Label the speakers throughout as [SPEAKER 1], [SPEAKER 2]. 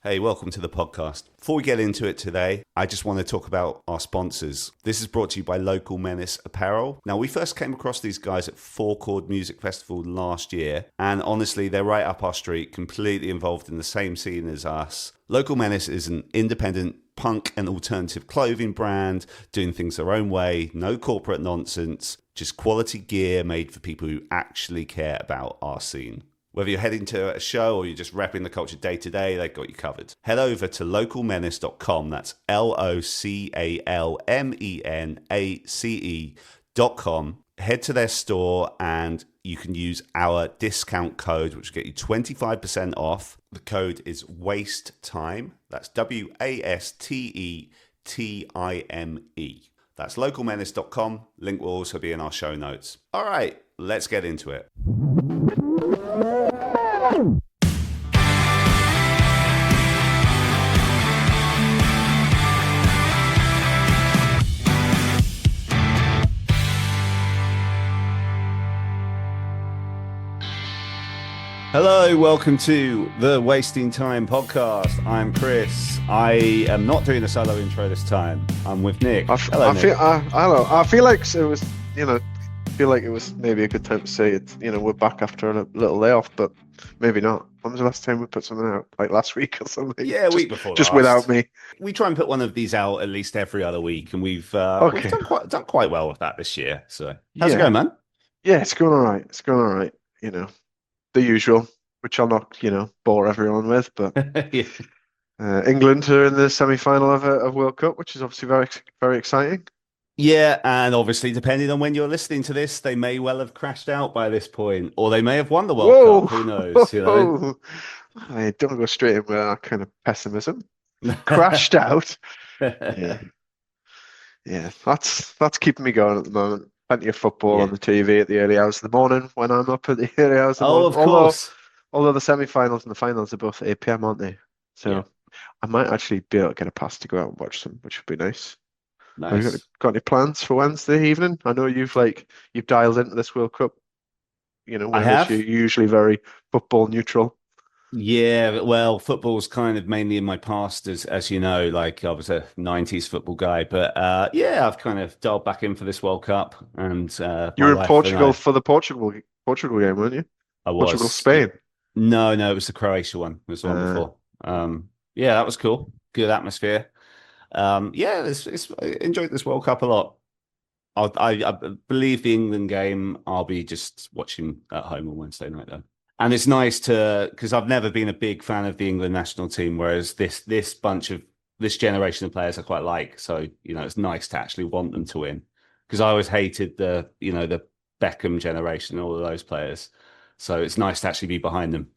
[SPEAKER 1] Hey, welcome to the podcast. Before we get into it today, I just want to talk about our sponsors. This is brought to you by Local Menace Apparel. Now, we first came across these guys at Four Chord Music Festival last year, and honestly, they're right up our street, completely involved in the same scene as us. Local Menace is an independent punk and alternative clothing brand, doing things their own way, no corporate nonsense, just quality gear made for people who actually care about our scene. Whether you're heading to a show or you're just repping the culture day to day, they've got you covered. Head over to localmenace.com. That's LOCALMENACE.com. Head to their store and you can use our discount code, which will get you 25% off. The code is WASTETIME. That's WASTETIME. That's localmenace.com. Link will also be in our show notes. All right, let's get into it. Hello, welcome to the Wasting Time podcast. I'm Chris. I am not doing a solo intro this time. I'm with Nick. Hello, Nick.
[SPEAKER 2] I feel like it was, maybe a good time to say it. We're back after a little layoff, but maybe not. When was the last time we put something out? Like last week or something?
[SPEAKER 1] Yeah, week before
[SPEAKER 2] just
[SPEAKER 1] last.
[SPEAKER 2] Without me.
[SPEAKER 1] We try and put one of these out at least every other week, and we've done quite well with that this year. So how's it going, man?
[SPEAKER 2] Yeah, it's going all right. The usual, which I'll not, bore everyone with, but
[SPEAKER 1] Yeah.
[SPEAKER 2] England are in the semi-final of World Cup, which is obviously very, very exciting.
[SPEAKER 1] Yeah, and obviously, depending on when you're listening to this, they may well have crashed out by this point, or they may have won the World Cup. Who knows?
[SPEAKER 2] I don't go straight in with that kind of pessimism. Crashed out. Yeah, that's keeping me going at the moment. Plenty of football on the TV at the early hours of the morning when I'm up at the early hours of the morning.
[SPEAKER 1] Of course.
[SPEAKER 2] Although the semi-finals and the finals are both 8 p.m, aren't they? So I might actually be able to get a pass to go out and watch them, which would be nice. Have you got any plans for Wednesday evening? I know you've dialed into this World Cup.
[SPEAKER 1] I have.
[SPEAKER 2] You're usually very football neutral.
[SPEAKER 1] Yeah, well, football's kind of mainly in my past, as you know, like I was a 90s football guy. But I've kind of dialed back in for this World Cup. And
[SPEAKER 2] you were in Portugal for the Portugal game, weren't you?
[SPEAKER 1] I was.
[SPEAKER 2] Portugal, Spain.
[SPEAKER 1] No, it was the Croatia one. It was the one before. That was cool. Good atmosphere. It's enjoyed this World Cup a lot. I believe the England game I'll be just watching at home on Wednesday night though. And it's nice because I've never been a big fan of the England national team, whereas this generation of players I quite like. So, it's nice to actually want them to win. Because I always hated the Beckham generation, all of those players. So it's nice to actually be behind them.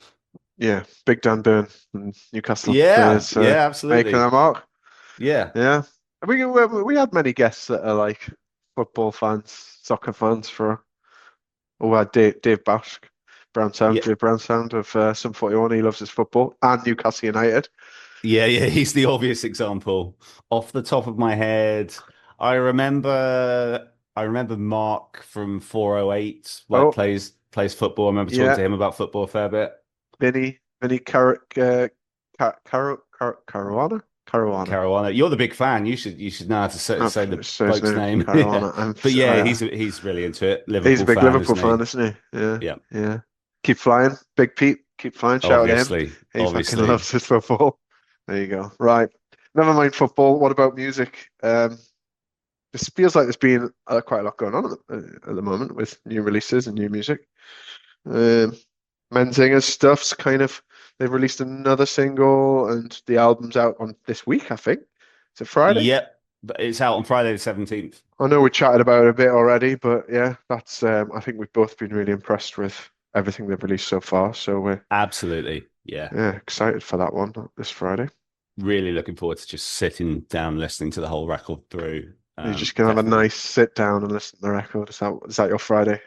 [SPEAKER 2] Yeah, big Dan Burn and Newcastle.
[SPEAKER 1] Players, absolutely.
[SPEAKER 2] Making a mark.
[SPEAKER 1] Yeah.
[SPEAKER 2] We had many guests that are like football fans, soccer fans we had Dave Bash. Dave Brown Sound of Some 41. He loves his football and Newcastle United.
[SPEAKER 1] Yeah, he's the obvious example. Off the top of my head, I remember Mark from 408 plays football. I remember talking to him about football a fair bit.
[SPEAKER 2] Vinny Caruana.
[SPEAKER 1] You're the big fan. You should know how to say the bloke's name. But he's really into it.
[SPEAKER 2] He's a big Liverpool fan, isn't he? Yeah. Keep flying, Big Pete. Keep flying. Shout at him. He fucking loves his football. There you go. Right. Never mind football. What about music? This feels like there's been quite a lot going on at the moment with new releases and new music. Menzinger's stuff's they've released another single and the album's out on this week, I think. Is it Friday?
[SPEAKER 1] Yep. But it's out on Friday the 17th.
[SPEAKER 2] I know we chatted about it a bit already, but yeah, that's I think we've both been really impressed with everything they've released so far. So we're
[SPEAKER 1] absolutely,
[SPEAKER 2] excited for that one this Friday.
[SPEAKER 1] Really looking forward to just sitting down, listening to the whole record through.
[SPEAKER 2] You're just gonna have a nice sit down and listen to the record. Is that your Friday?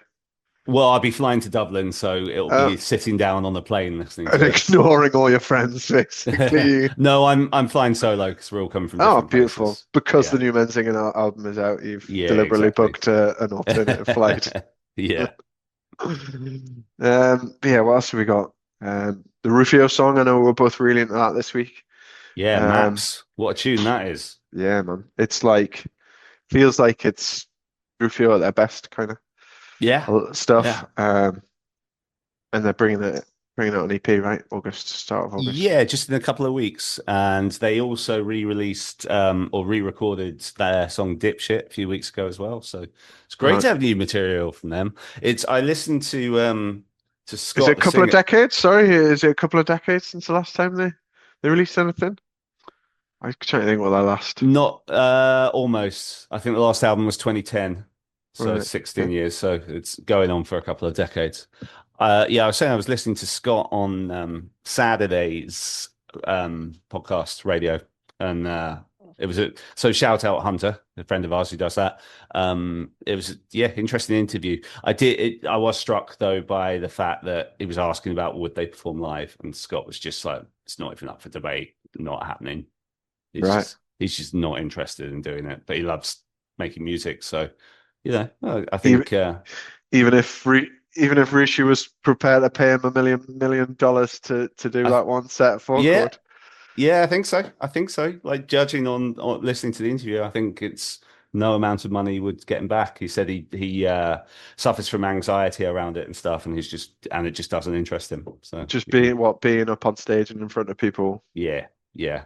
[SPEAKER 1] Well, I'll be flying to Dublin, so it'll be sitting down on the plane listening to
[SPEAKER 2] and ignoring all your friends, basically.
[SPEAKER 1] No, I'm flying solo because we're all coming from different
[SPEAKER 2] beautiful.
[SPEAKER 1] places.
[SPEAKER 2] Because the new Menzinger album is out, you've deliberately booked an alternative flight.
[SPEAKER 1] Yeah.
[SPEAKER 2] What else have we got? The Rufio song, I know we're both really into that this week.
[SPEAKER 1] Yeah, Maps. What a tune that is.
[SPEAKER 2] Yeah, man. It's like feels like it's Rufio at their best kind of stuff. And they're bringing out an EP, right? Start of August.
[SPEAKER 1] Yeah, just in a couple of weeks. And they also re-released or re-recorded their song Dipshit a few weeks ago as well. So it's great to have new material from them. I listened to Scott.
[SPEAKER 2] Is it a couple of decades? Sorry, is it a couple of decades since the last time they released anything? I'm trying to think what that last.
[SPEAKER 1] Not almost. I think the last album was 2010. So 16 years. So it's going on for a couple of decades. I was saying I was listening to Scott on Saturday's podcast radio, and it was so shout out Hunter, a friend of ours who does that. It was interesting interview. I was struck though by the fact that he was asking about would they perform live, and Scott was just like, it's not even up for debate, not happening. He's just not interested in doing it, but he loves making music. So I think
[SPEAKER 2] even if Rishi was prepared to pay him $1 million to do that one set of four chord.
[SPEAKER 1] Yeah, I think so. Like judging on listening to the interview, I think it's no amount of money would get him back. He said he suffers from anxiety around it and stuff, and it just doesn't interest him. So
[SPEAKER 2] just being up on stage and in front of people.
[SPEAKER 1] Yeah, I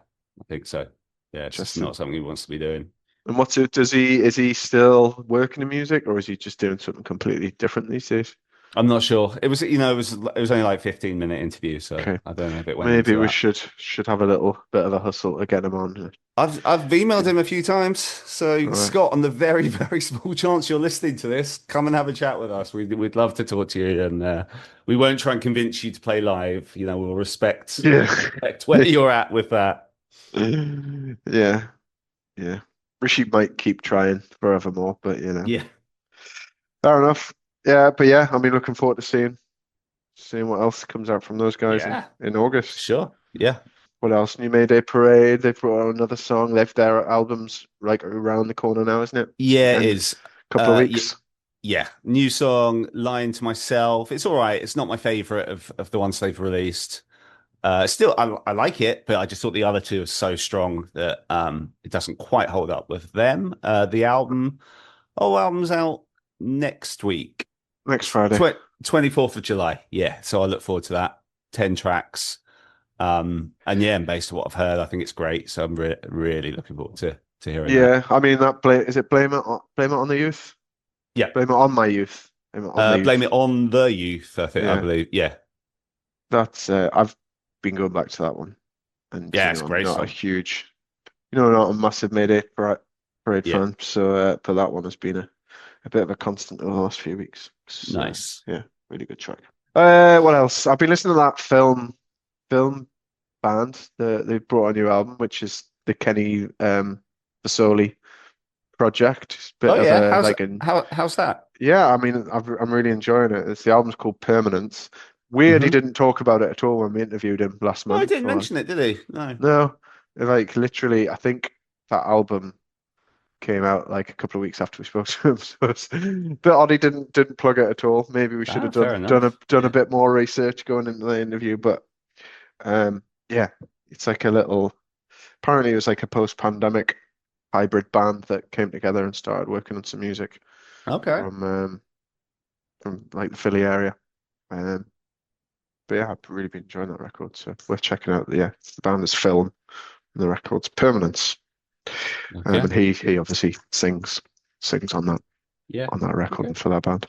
[SPEAKER 1] think so. Yeah, it's just not something he wants to be doing.
[SPEAKER 2] And is he still working in music, or is he just doing something completely different these days?
[SPEAKER 1] I'm not sure. It was only like 15-minute interview, so I don't know if it went.
[SPEAKER 2] Maybe we should have a little bit of a hustle to get him on.
[SPEAKER 1] I've emailed him a few times. So Scott, on the very, very small chance you're listening to this, come and have a chat with us. We'd love to talk to you, and we won't try and convince you to play live. We'll respect where you're at with that.
[SPEAKER 2] Yeah. Rishi might keep trying forevermore, but
[SPEAKER 1] Yeah.
[SPEAKER 2] Fair enough. Yeah, but I mean, looking forward to seeing what else comes out from those guys in August.
[SPEAKER 1] Sure. Yeah.
[SPEAKER 2] What else? New Mayday Parade. They've brought out another song. Their album's like around the corner now, isn't it?
[SPEAKER 1] Yeah, it is.
[SPEAKER 2] Couple of weeks.
[SPEAKER 1] Yeah. New song, Lying to Myself. It's all right. It's not my favorite of the ones they've released. Still, I like it, but I just thought the other two are so strong that it doesn't quite hold up with them. The album's out next week.
[SPEAKER 2] Next Friday.
[SPEAKER 1] 24th of July. Yeah. So I look forward to that. 10 tracks. And based on what I've heard, I think it's great. So I'm really looking forward to hearing that.
[SPEAKER 2] I mean, is it Blame It on the Youth?
[SPEAKER 1] Yeah.
[SPEAKER 2] Blame It on My Youth.
[SPEAKER 1] Blame It on the Youth, I think, I believe. Yeah.
[SPEAKER 2] That's, I've been going back to that one. And
[SPEAKER 1] it's great.
[SPEAKER 2] I'm not a massive Mayday Parade fan. So, but that one has been a bit of a constant over the last few weeks. So,
[SPEAKER 1] nice.
[SPEAKER 2] Really good track. What else? I've been listening to that film band. They brought a new album, which is the Kenny Vasoli project.
[SPEAKER 1] How's that?
[SPEAKER 2] Yeah, I mean, I'm really enjoying it. The album's called Permanence. Weird, he didn't talk about it at all when we interviewed him last month.
[SPEAKER 1] Oh, he didn't mention it, did he?
[SPEAKER 2] No. Like literally, I think that album came out like a couple of weeks after we spoke to him. So it's a bit odd he didn't plug it at all. Maybe we should have done a bit more research going into the interview. But it's like apparently it was like a post-pandemic hybrid band that came together and started working on some music.
[SPEAKER 1] Okay.
[SPEAKER 2] From like the Philly area. But I've really been enjoying that record. So worth checking out. The band is Film and the record's Permanence. Okay. And he obviously sings on that record for that band.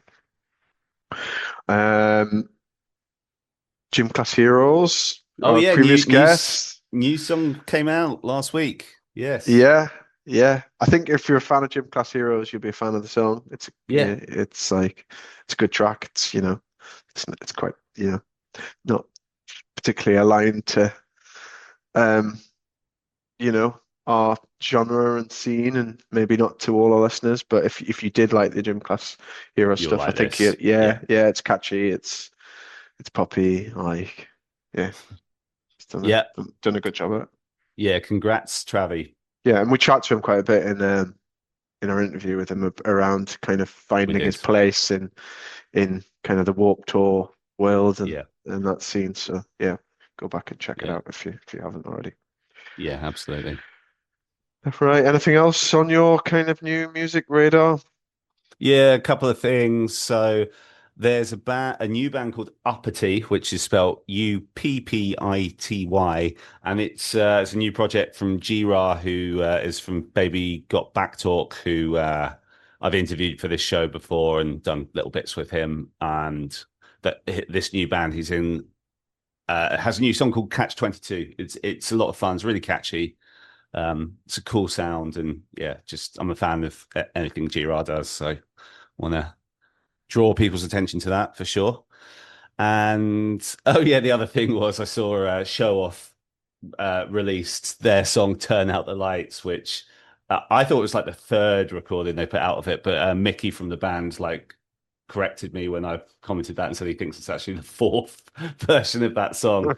[SPEAKER 2] Gym Class Heroes. Previous guest.
[SPEAKER 1] New song came out last week. Yes.
[SPEAKER 2] Yeah. I think if you're a fan of Gym Class Heroes, you'll be a fan of the song. It's a good track. It's quite not particularly aligned to our genre and scene, and maybe not to all our listeners, but if you did like the Gym Class Hero stuff, I think it's catchy, it's poppy, done a good job at it.
[SPEAKER 1] Yeah, congrats, Travi.
[SPEAKER 2] Yeah, and we chat to him quite a bit in our interview with him around kind of finding his place in kind of the Warped Tour world and that scene. So go back and check it out if you haven't already.
[SPEAKER 1] Yeah, absolutely.
[SPEAKER 2] Right. Anything else on your kind of new music radar?
[SPEAKER 1] Yeah, a couple of things. So there's a new band called Uppity, which is spelled Uppity, and it's a new project from G-Ra, who is from Baby Got Back Talk, who I've interviewed for this show before and done little bits with him. And that this new band he's in has a new song called Catch 22. It's a lot of fun. It's really catchy. It's a cool sound, and yeah, just I'm a fan of anything G-Ra does, so want to draw people's attention to that for sure. And oh yeah, the other thing was I saw Show Off released their song "Turn Out the Lights," which I thought was like the third recording they put out of it, but Mickey from the band like corrected me when I commented that and said he thinks it's actually the fourth version of that song,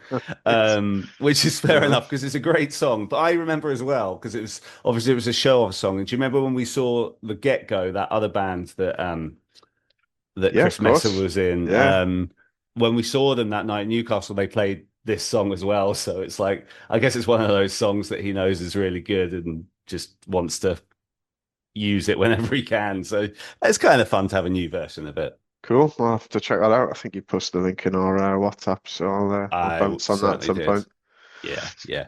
[SPEAKER 1] which is fair enough because it's a great song. But I remember as well because it was a show off song. And do you remember when we saw the Get Go, that other band that
[SPEAKER 2] Yeah,
[SPEAKER 1] Chris
[SPEAKER 2] of
[SPEAKER 1] Messer
[SPEAKER 2] course.
[SPEAKER 1] was in?
[SPEAKER 2] Yeah.
[SPEAKER 1] When we saw them that night in Newcastle, they played this song as well. So it's like I guess it's one of those songs that he knows is really good and just wants to use it whenever he can. So it's kind of fun to have a new version of it.
[SPEAKER 2] Cool. I'll have to check that out. I think you posted the link in our WhatsApp, so I'll
[SPEAKER 1] I
[SPEAKER 2] bounce on that at
[SPEAKER 1] certainly
[SPEAKER 2] some
[SPEAKER 1] did.
[SPEAKER 2] point.
[SPEAKER 1] Yeah, yeah.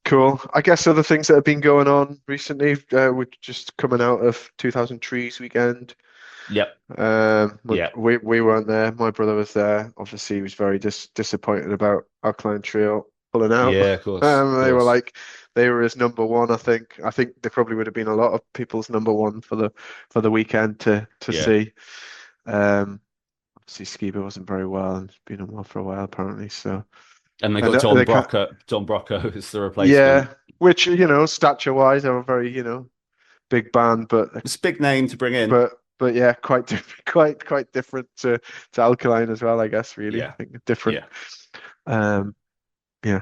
[SPEAKER 2] Cool. I guess other things that have been going on recently, we're just coming out of 2000 Trees weekend.
[SPEAKER 1] Yep. Yeah.
[SPEAKER 2] We weren't there. My brother was there. Obviously, he was very disappointed about Alkaline Trio pulling out.
[SPEAKER 1] Yeah, of course. Of
[SPEAKER 2] They were
[SPEAKER 1] course.
[SPEAKER 2] like they were his number one. I think. I think they probably would have been a lot of people's number one for the weekend to
[SPEAKER 1] Yeah.
[SPEAKER 2] see. Obviously, Skiba wasn't very well and has been unwell for a while apparently. So
[SPEAKER 1] And they
[SPEAKER 2] and
[SPEAKER 1] got
[SPEAKER 2] they can't.
[SPEAKER 1] Tom Brocco as the replacement.
[SPEAKER 2] Yeah, which stature wise, are a very big band,
[SPEAKER 1] It's a big name to bring in.
[SPEAKER 2] but yeah, quite different, quite different to Alkaline as well, I guess. Really, I
[SPEAKER 1] Yeah.
[SPEAKER 2] think different.
[SPEAKER 1] Yeah.
[SPEAKER 2] Um, yeah,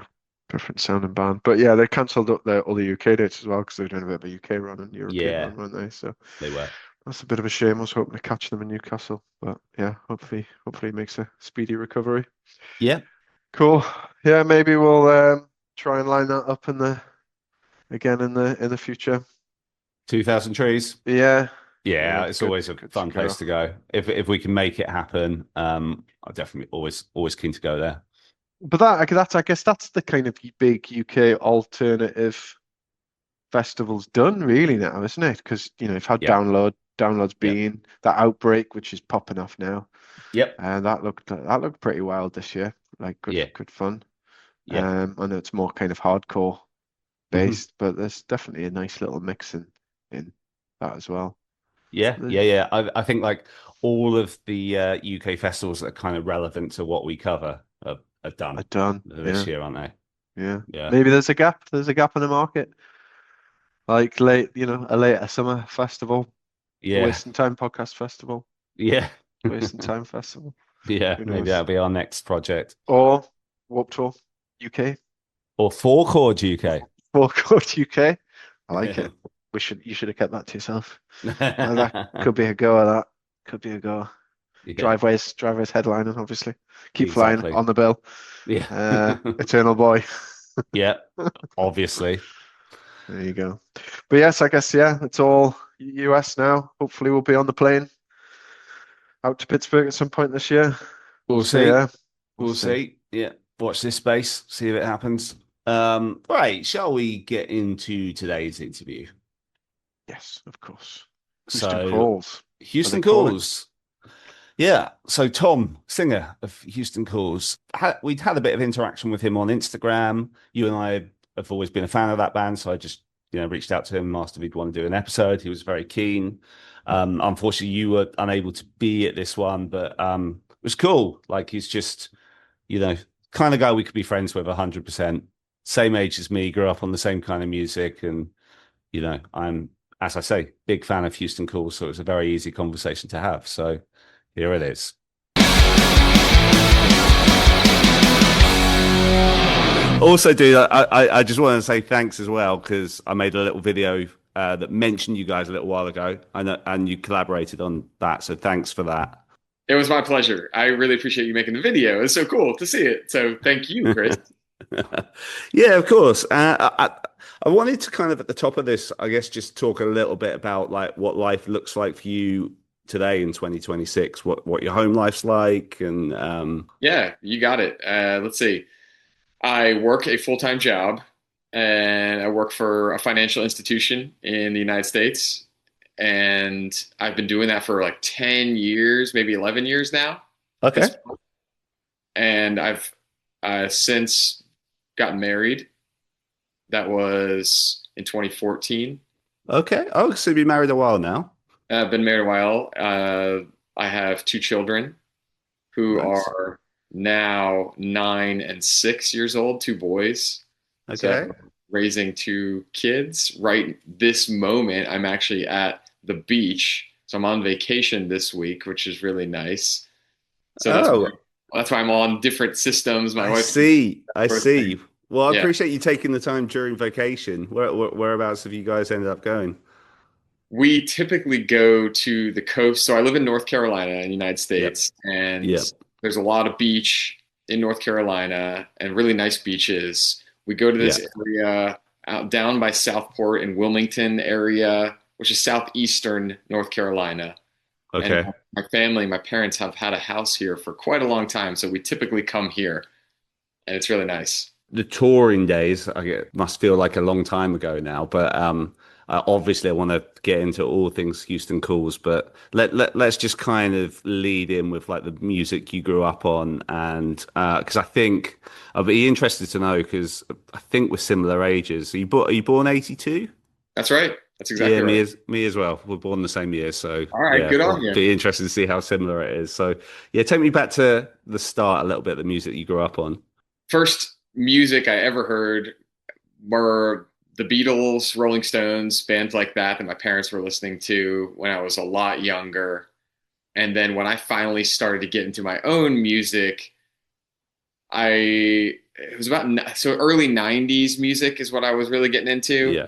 [SPEAKER 2] different sounding band. But yeah, they cancelled up all the UK dates as well because they were doing a bit of a UK run and European
[SPEAKER 1] Yeah.
[SPEAKER 2] run, weren't they? So
[SPEAKER 1] They were.
[SPEAKER 2] that's a bit of a shame. I was hoping to catch them in Newcastle, but yeah, hopefully it makes a speedy recovery.
[SPEAKER 1] Yeah.
[SPEAKER 2] Cool. Yeah, maybe we'll try and line that up again in the future.
[SPEAKER 1] 2000 Trees.
[SPEAKER 2] Yeah.
[SPEAKER 1] Yeah,
[SPEAKER 2] Yeah,
[SPEAKER 1] it's
[SPEAKER 2] good,
[SPEAKER 1] always a
[SPEAKER 2] good to
[SPEAKER 1] fun
[SPEAKER 2] go.
[SPEAKER 1] place to go. If we can make it happen, I'm definitely always keen to go there.
[SPEAKER 2] But I guess that's the kind of big UK alternative festivals done really now, isn't it? Because you've had
[SPEAKER 1] Yeah.
[SPEAKER 2] downloads
[SPEAKER 1] Yeah.
[SPEAKER 2] being that Outbreak, which is popping off now,
[SPEAKER 1] Yep.
[SPEAKER 2] and that looked pretty wild this year, like
[SPEAKER 1] Yeah.
[SPEAKER 2] good fun.
[SPEAKER 1] Yeah.
[SPEAKER 2] I know it's more kind of hardcore
[SPEAKER 1] Hmm.
[SPEAKER 2] based, but there's definitely a nice little mix in that as well.
[SPEAKER 1] Yeah. Yeah. Yeah. I think like all of the UK festivals that are kind of relevant to what we cover are done
[SPEAKER 2] Are done,
[SPEAKER 1] this
[SPEAKER 2] yeah,
[SPEAKER 1] year, aren't they?
[SPEAKER 2] yeah.
[SPEAKER 1] Yeah.
[SPEAKER 2] Maybe there's a gap. There's a gap in the market, like a later summer festival.
[SPEAKER 1] Yeah.
[SPEAKER 2] Wasting Time Podcast Festival,
[SPEAKER 1] Yeah.
[SPEAKER 2] Wasting Time Festival.
[SPEAKER 1] Yeah.
[SPEAKER 2] Who
[SPEAKER 1] Maybe
[SPEAKER 2] knows?
[SPEAKER 1] that'll be our next project.
[SPEAKER 2] Or Warped Tour UK,
[SPEAKER 1] Or Four Chord UK.
[SPEAKER 2] Forecourt UK. I like it. You should have kept that to yourself. That could be a go of that. Could be a go.
[SPEAKER 1] Yeah.
[SPEAKER 2] Driveways headlining, obviously. Keep flying
[SPEAKER 1] Exactly.
[SPEAKER 2] on the bill.
[SPEAKER 1] Yeah.
[SPEAKER 2] Eternal Boy.
[SPEAKER 1] Yeah. Obviously.
[SPEAKER 2] There you go. But yes, I guess it's all US now. Hopefully we'll be on the plane out to Pittsburgh at some point this year.
[SPEAKER 1] We'll
[SPEAKER 2] See,
[SPEAKER 1] see.
[SPEAKER 2] yeah. We'll
[SPEAKER 1] We'll
[SPEAKER 2] see.
[SPEAKER 1] see. Yeah. Watch this space. See if it happens. Right. Shall we get into today's interview?
[SPEAKER 2] Yes, of course. Houston
[SPEAKER 1] So,
[SPEAKER 2] Calls, are they
[SPEAKER 1] Houston
[SPEAKER 2] calling?
[SPEAKER 1] Calls. Yeah. So, Tom, singer of Houston Calls, we'd had a bit of interaction with him on Instagram. You and I have always been a fan of that band. So, I just, reached out to him and asked if he'd want to do an episode. He was very keen. Unfortunately, you were unable to be at this one, but it was cool. Like, he's just, kind of guy we could be friends with 100%. Same age as me, grew up on the same kind of music. And, I'm, as I say, big fan of Houston Calls. So, it was a very easy conversation to have. So, here it is. Also, dude, I just want to say thanks as well because I made a little video that mentioned you guys a little while ago, and you collaborated on that. So thanks for that.
[SPEAKER 3] It was my pleasure. I really appreciate you making the video. It's so cool to see it. So thank you, Chris.
[SPEAKER 1] Yeah, of course. I wanted to kind of at the top of this, I guess, just talk a little bit about like what life looks like for you today in 2026, what your home life's like, and
[SPEAKER 3] Yeah, you got it. Let's see. I work a full-time job and I work for a financial institution in the United States. And I've been doing that for like 10 years, maybe 11 years now at this
[SPEAKER 1] okay,
[SPEAKER 3] point. And I've since gotten married. That was in 2014.
[SPEAKER 1] okay. Oh, so you've been married a while now.
[SPEAKER 3] I've been married a while. I have two children who
[SPEAKER 1] Nice.
[SPEAKER 3] are now 9 and 6 years old, two boys. So
[SPEAKER 1] Okay.
[SPEAKER 3] raising two kids right this moment. I'm actually at the beach. So I'm on vacation this week, which is really nice. So
[SPEAKER 1] Oh,
[SPEAKER 3] that's why I'm on different systems. My
[SPEAKER 1] I
[SPEAKER 3] wife,
[SPEAKER 1] see. I see. Well, I
[SPEAKER 3] yeah.
[SPEAKER 1] appreciate you taking the time during vacation. Whereabouts have you guys ended up going?
[SPEAKER 3] We typically go to the coast. So I live in North Carolina in the United
[SPEAKER 1] Yep.
[SPEAKER 3] States, and
[SPEAKER 1] Yep.
[SPEAKER 3] there's a lot of beach in North Carolina and really nice beaches. We go to
[SPEAKER 1] Yeah.
[SPEAKER 3] this area out down by Southport in Wilmington area, which is southeastern North Carolina. And
[SPEAKER 1] Okay.
[SPEAKER 3] my family, my parents have had a house here for quite a long time, so we typically come here, and it's really nice.
[SPEAKER 1] The touring days, must feel like a long time ago now, but obviously I want to get into all things Houston Calls, but let's just kind of lead in with like the music you grew up on, and because I think I'd be interested to know because I think we're similar ages. Are you born 82?
[SPEAKER 3] That's right. That's
[SPEAKER 1] Yeah,
[SPEAKER 3] exactly right.
[SPEAKER 1] me as well. We're born the same year, so
[SPEAKER 3] All right,
[SPEAKER 1] yeah,
[SPEAKER 3] good
[SPEAKER 1] I'll
[SPEAKER 3] on you.
[SPEAKER 1] be interested to see how similar it is. So yeah, take me back to the start a little bit, the music you grew up on.
[SPEAKER 3] First music I ever heard were the Beatles, Rolling Stones, bands like that that my parents were listening to when I was a lot younger. And then when I finally started to get into my own music, it was about so early 90s music is what I was really getting into.
[SPEAKER 1] Yeah,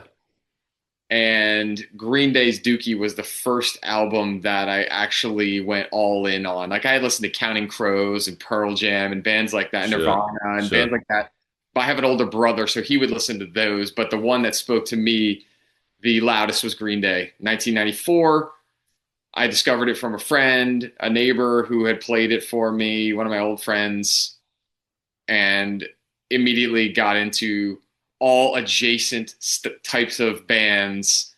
[SPEAKER 3] And Green Day's Dookie was the first album that I actually went all in on. Like I had listened to Counting Crows and Pearl Jam and bands like that,
[SPEAKER 1] sure,
[SPEAKER 3] Nirvana and bands
[SPEAKER 1] sure.
[SPEAKER 3] like that. But I have an older brother, so he would listen to those. But the one that spoke to me the loudest was Green Day. 1994. I discovered it from a friend, a neighbor who had played it for me, one of my old friends, and immediately got into all adjacent types of bands.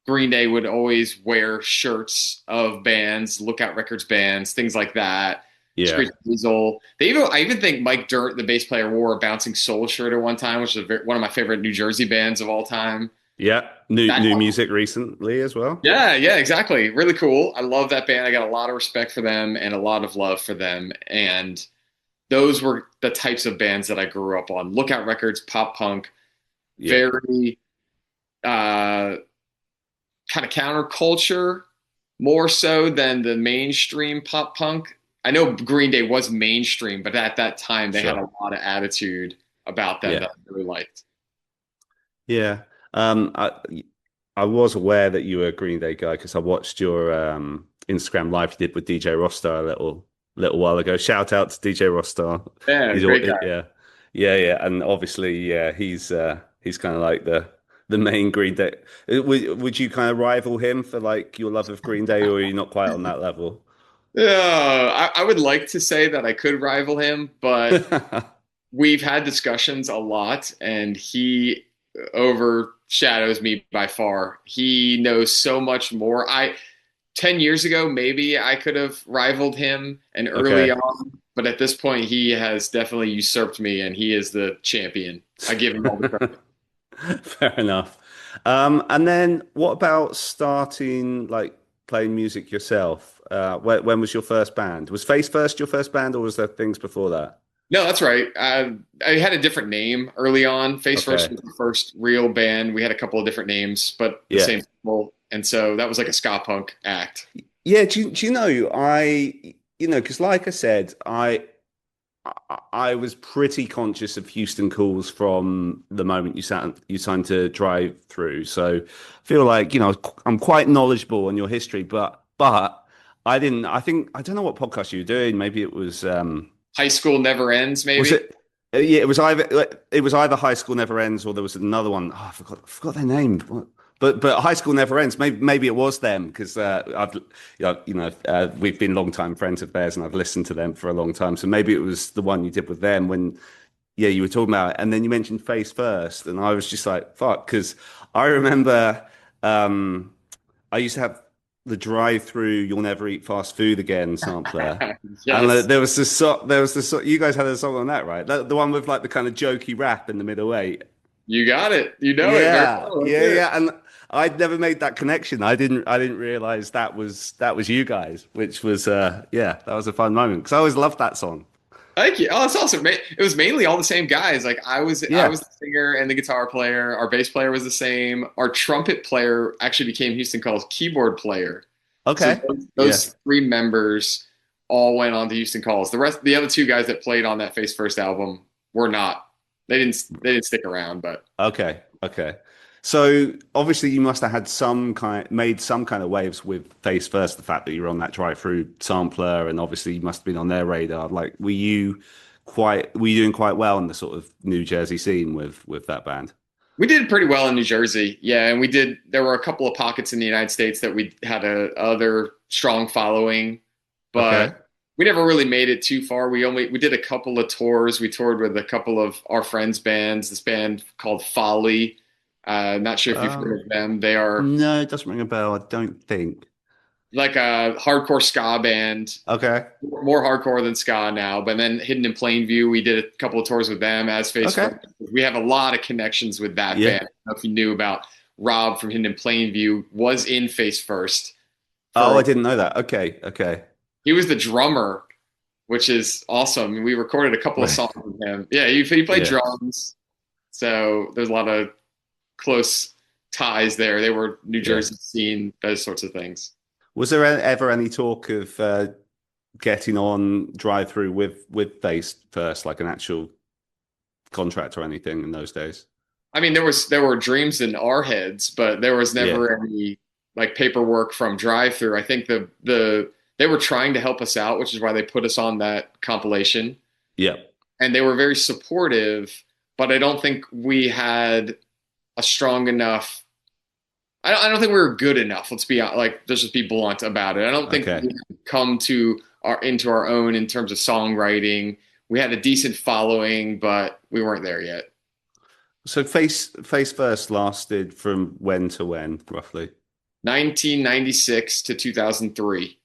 [SPEAKER 3] Green Day would always wear shirts of bands, Lookout Records bands, things like that.
[SPEAKER 1] Yeah,
[SPEAKER 3] Screech Weasel. I even think Mike Dirt, the bass player, wore a Bouncing Soul shirt at one time, which is one of my favorite New Jersey bands of all time.
[SPEAKER 1] yeah.
[SPEAKER 3] That,
[SPEAKER 1] New music recently as well.
[SPEAKER 3] yeah, exactly. Really cool. I love that band. I got a lot of respect for them and a lot of love for them. And those were the types of bands that I grew up on. Lookout Records, pop punk,
[SPEAKER 1] Yeah,
[SPEAKER 3] very kind of counterculture, more so than the mainstream pop punk. I know Green Day was mainstream, but at that time they had
[SPEAKER 1] sure.
[SPEAKER 3] a lot of attitude about them
[SPEAKER 1] Yeah,
[SPEAKER 3] that I really liked.
[SPEAKER 1] yeah. I was aware that you were a Green Day guy because I watched your Instagram live you did with DJ Rostar little while ago. Shout out to DJ Rostar.
[SPEAKER 3] Yeah, great guy.
[SPEAKER 1] Yeah, yeah, and obviously, yeah, he's kind of like the main Green Day. Would you kind of rival him for like your love of Green Day, or are you not quite on that level?
[SPEAKER 3] Yeah, I would like to say that I could rival him, but we've had discussions a lot, and he overshadows me by far. He knows so much more. 10 years ago, maybe I could have rivaled him and early
[SPEAKER 1] Okay.
[SPEAKER 3] on, but at this point, he has definitely usurped me, and he is the champion. I give him all the credit.
[SPEAKER 1] Fair enough. And then what about starting like playing music yourself? When was your first band? Was Face First your first band, or was there things before that?
[SPEAKER 3] No, that's right. I had a different name early on. Face First
[SPEAKER 1] Okay.
[SPEAKER 3] was the first real band. We had a couple of different names, but the
[SPEAKER 1] Yeah.
[SPEAKER 3] same people. And so that was like a ska punk act.
[SPEAKER 1] Yeah. Do you know, because like I said, I was pretty conscious of Houston calls from the moment you signed to Drive Through. So I feel like, I'm quite knowledgeable on your history, but I don't know what podcast you were doing. Maybe it was
[SPEAKER 3] High School Never Ends,
[SPEAKER 1] was
[SPEAKER 3] maybe.
[SPEAKER 1] it Yeah, it was either High School Never Ends or there was another one. Oh, I forgot their name. But High School Never Ends. Maybe it was them because I've we've been longtime friends of theirs and I've listened to them for a long time. So maybe it was the one you did with them when you were talking about it. And then you mentioned Face First, and I was just like fuck because I remember I used to have the drive-through "You'll Never Eat Fast Food Again" sampler. And
[SPEAKER 3] Yes.
[SPEAKER 1] there was this song. There was this. You guys had a song on that, right? The one with like the kind of jokey rap in the middle eight.
[SPEAKER 3] You got it. You know it very
[SPEAKER 1] Yeah,
[SPEAKER 3] well.
[SPEAKER 1] yeah. And I'd never made that connection. I didn't realize that was you guys, which was that was a fun moment because I always loved that song.
[SPEAKER 3] Thank you. Oh, that's awesome. It was mainly all the same guys. Like I was
[SPEAKER 1] Yeah.
[SPEAKER 3] the singer and the guitar player. Our bass player was the same. Our trumpet player actually became Houston Call's keyboard player.
[SPEAKER 1] Okay.
[SPEAKER 3] So those three members all went on to Houston Calls. The other two guys that played on that Face First album were not. They didn't stick around, but
[SPEAKER 1] Okay. So obviously you must have had made some kind of waves with Face First. The fact that you were on that drive-through sampler, and obviously you must have been on their radar. Like, were you doing quite well in the sort of New Jersey scene with that band?
[SPEAKER 3] we did pretty well in New Jersey. Yeah, and there were a couple of pockets in the United States that we had a other strong following, but
[SPEAKER 1] Okay.
[SPEAKER 3] we never really made it too far. We did a couple of tours. We toured with a couple of our friends' bands. This band called Folly. Not sure if you've heard of them. They are
[SPEAKER 1] No, it doesn't ring a bell. I don't think.
[SPEAKER 3] like a hardcore ska band.
[SPEAKER 1] Okay.
[SPEAKER 3] More hardcore than ska now. But then Hidden in Plain View, we did a couple of tours with them as Face
[SPEAKER 1] Okay.
[SPEAKER 3] First. We have a lot of connections with that
[SPEAKER 1] Yeah.
[SPEAKER 3] band. I don't know if you knew about Rob from Hidden in Plain View was in Face First.
[SPEAKER 1] Oh, I didn't know that. Okay.
[SPEAKER 3] He was the drummer, which is awesome. We recorded a couple of songs with him. Yeah, he played drums. So there's a lot of close ties there. They were New Jersey scene, those sorts of things.
[SPEAKER 1] Was there ever any talk of getting on drive through with Face First, like an actual contract or anything in those days?
[SPEAKER 3] I mean, there were dreams in our heads, but there was never any like paperwork from drive through. I think they were trying to help us out, which is why they put us on that compilation.
[SPEAKER 1] Yeah.
[SPEAKER 3] And they were very supportive, but I don't think we had a strong enough. I don't think we were good enough. Let's just be blunt about it. I don't think we had come into our own in terms of songwriting. We had a decent following, but we weren't there yet.
[SPEAKER 1] So Face First lasted from when to when, roughly?
[SPEAKER 3] 1996 to 2003.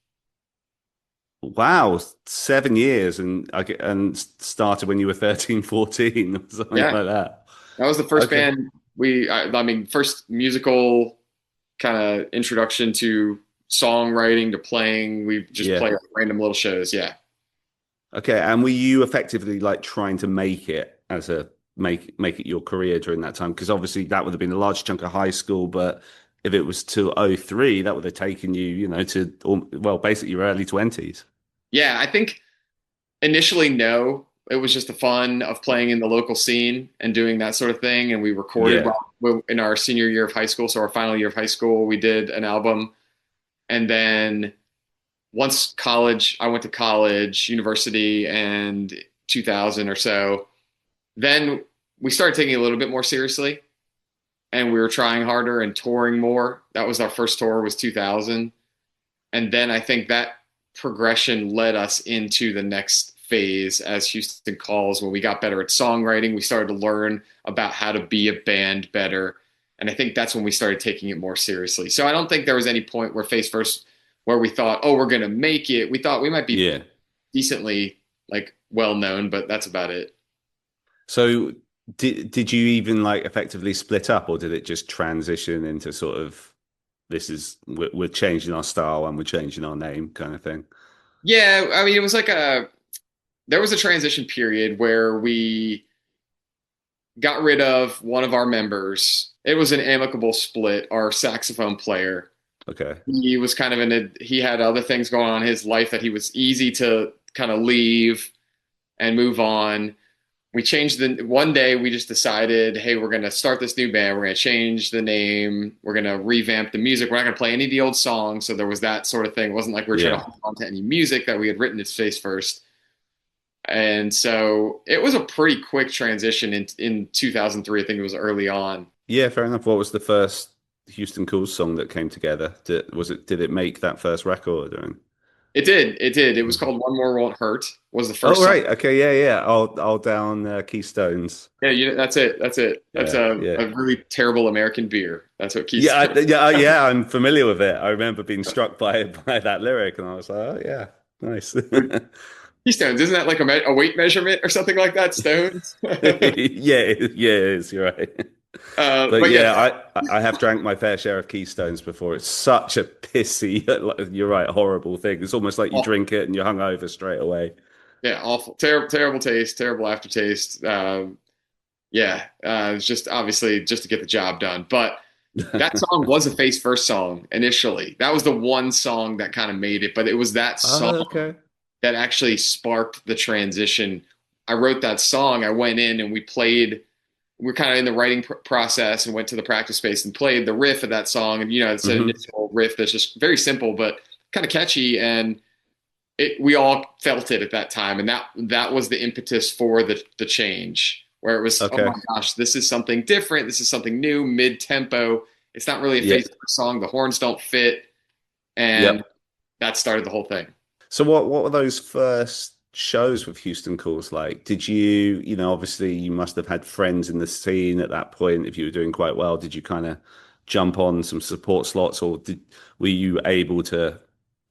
[SPEAKER 1] Wow, 7 years, and started when you were 13, 14, or something like that.
[SPEAKER 3] That was the first band first musical kind of introduction to songwriting, to playing. We just play random little shows. Yeah.
[SPEAKER 1] Okay, and were you effectively like trying to make it make it your career during that time? Because obviously that would have been a large chunk of high school, but if it was till 03, that would have taken you, to basically your early 20s.
[SPEAKER 3] Yeah, I think initially, no. It was just the fun of playing in the local scene and doing that sort of thing. And we recorded in our senior year of high school. So our final year of high school, we did an album. And then once I went to college, university, and 2000 or so, then we started taking it a little bit more seriously. And we were trying harder and touring more. That was our first tour, was 2000. And then I think that progression led us into the next phase as Houston Calls. When we got better at songwriting, we started to learn about how to be a band better. And I think that's when we started taking it more seriously. So I don't think there was any point where Face First, where we thought, oh, we're going to make it. We thought we might be decently like well known, but that's about it.
[SPEAKER 1] So did you even like effectively split up, or did it just transition into sort of, we're changing our style and we're changing our name kind of thing?
[SPEAKER 3] Yeah, I mean, it was like there was a transition period where we got rid of one of our members. It was an amicable split, our saxophone player.
[SPEAKER 1] Okay.
[SPEAKER 3] He was kind of he had other things going on in his life that he was easy to kind of leave and move on. We changed one day we just decided, hey, we're going to start this new band. We're going to change the name. We're going to revamp the music. We're not going to play any of the old songs. So there was that sort of thing. It wasn't like we were trying to hold on to any music that we had written as Face First. And so it was a pretty quick transition in 2003. I think it was early on.
[SPEAKER 1] Yeah, fair enough. What was the first Houston Cool's song that came together? Did it make that first record? Or...
[SPEAKER 3] It did. It did. It was called "One More Won't Hurt." Was the first
[SPEAKER 1] Oh, right.
[SPEAKER 3] song.
[SPEAKER 1] Okay. Yeah. Yeah. I'll down Keystones.
[SPEAKER 3] Yeah, that's it. That's it. That's a really terrible American beer. That's what Keystones.
[SPEAKER 1] Yeah. I'm familiar with it. I remember being struck by that lyric, and I was like, oh yeah, nice.
[SPEAKER 3] Keystones, isn't that like a weight measurement or something like that? Stones.
[SPEAKER 1] Yeah, it is. You're right. But yeah, I have drank my fair share of Keystones before. It's such a pissy, you're right, horrible thing. It's almost like you drink it and you're hungover straight away.
[SPEAKER 3] Yeah, awful, terrible taste, terrible aftertaste. It's just obviously just to get the job done. But that song was a Face First song initially. That was the one song that kind of made it. But it was that song that actually sparked the transition. I wrote that song. I went in and we played. We're kind of in the writing process and went to the practice space and played the riff of that song. And, it's an initial riff that's just very simple, but kind of catchy. And we all felt it at that time. And that was the impetus for the change, where it was, oh my gosh, this is something different. This is something new, mid-tempo. It's not really a Face First song. The horns don't fit. And that started the whole thing.
[SPEAKER 1] So what were those first shows with Houston Cool's like? Did you, obviously you must have had friends in the scene at that point if you were doing quite well. Did you kind of jump on some support slots, or were you able to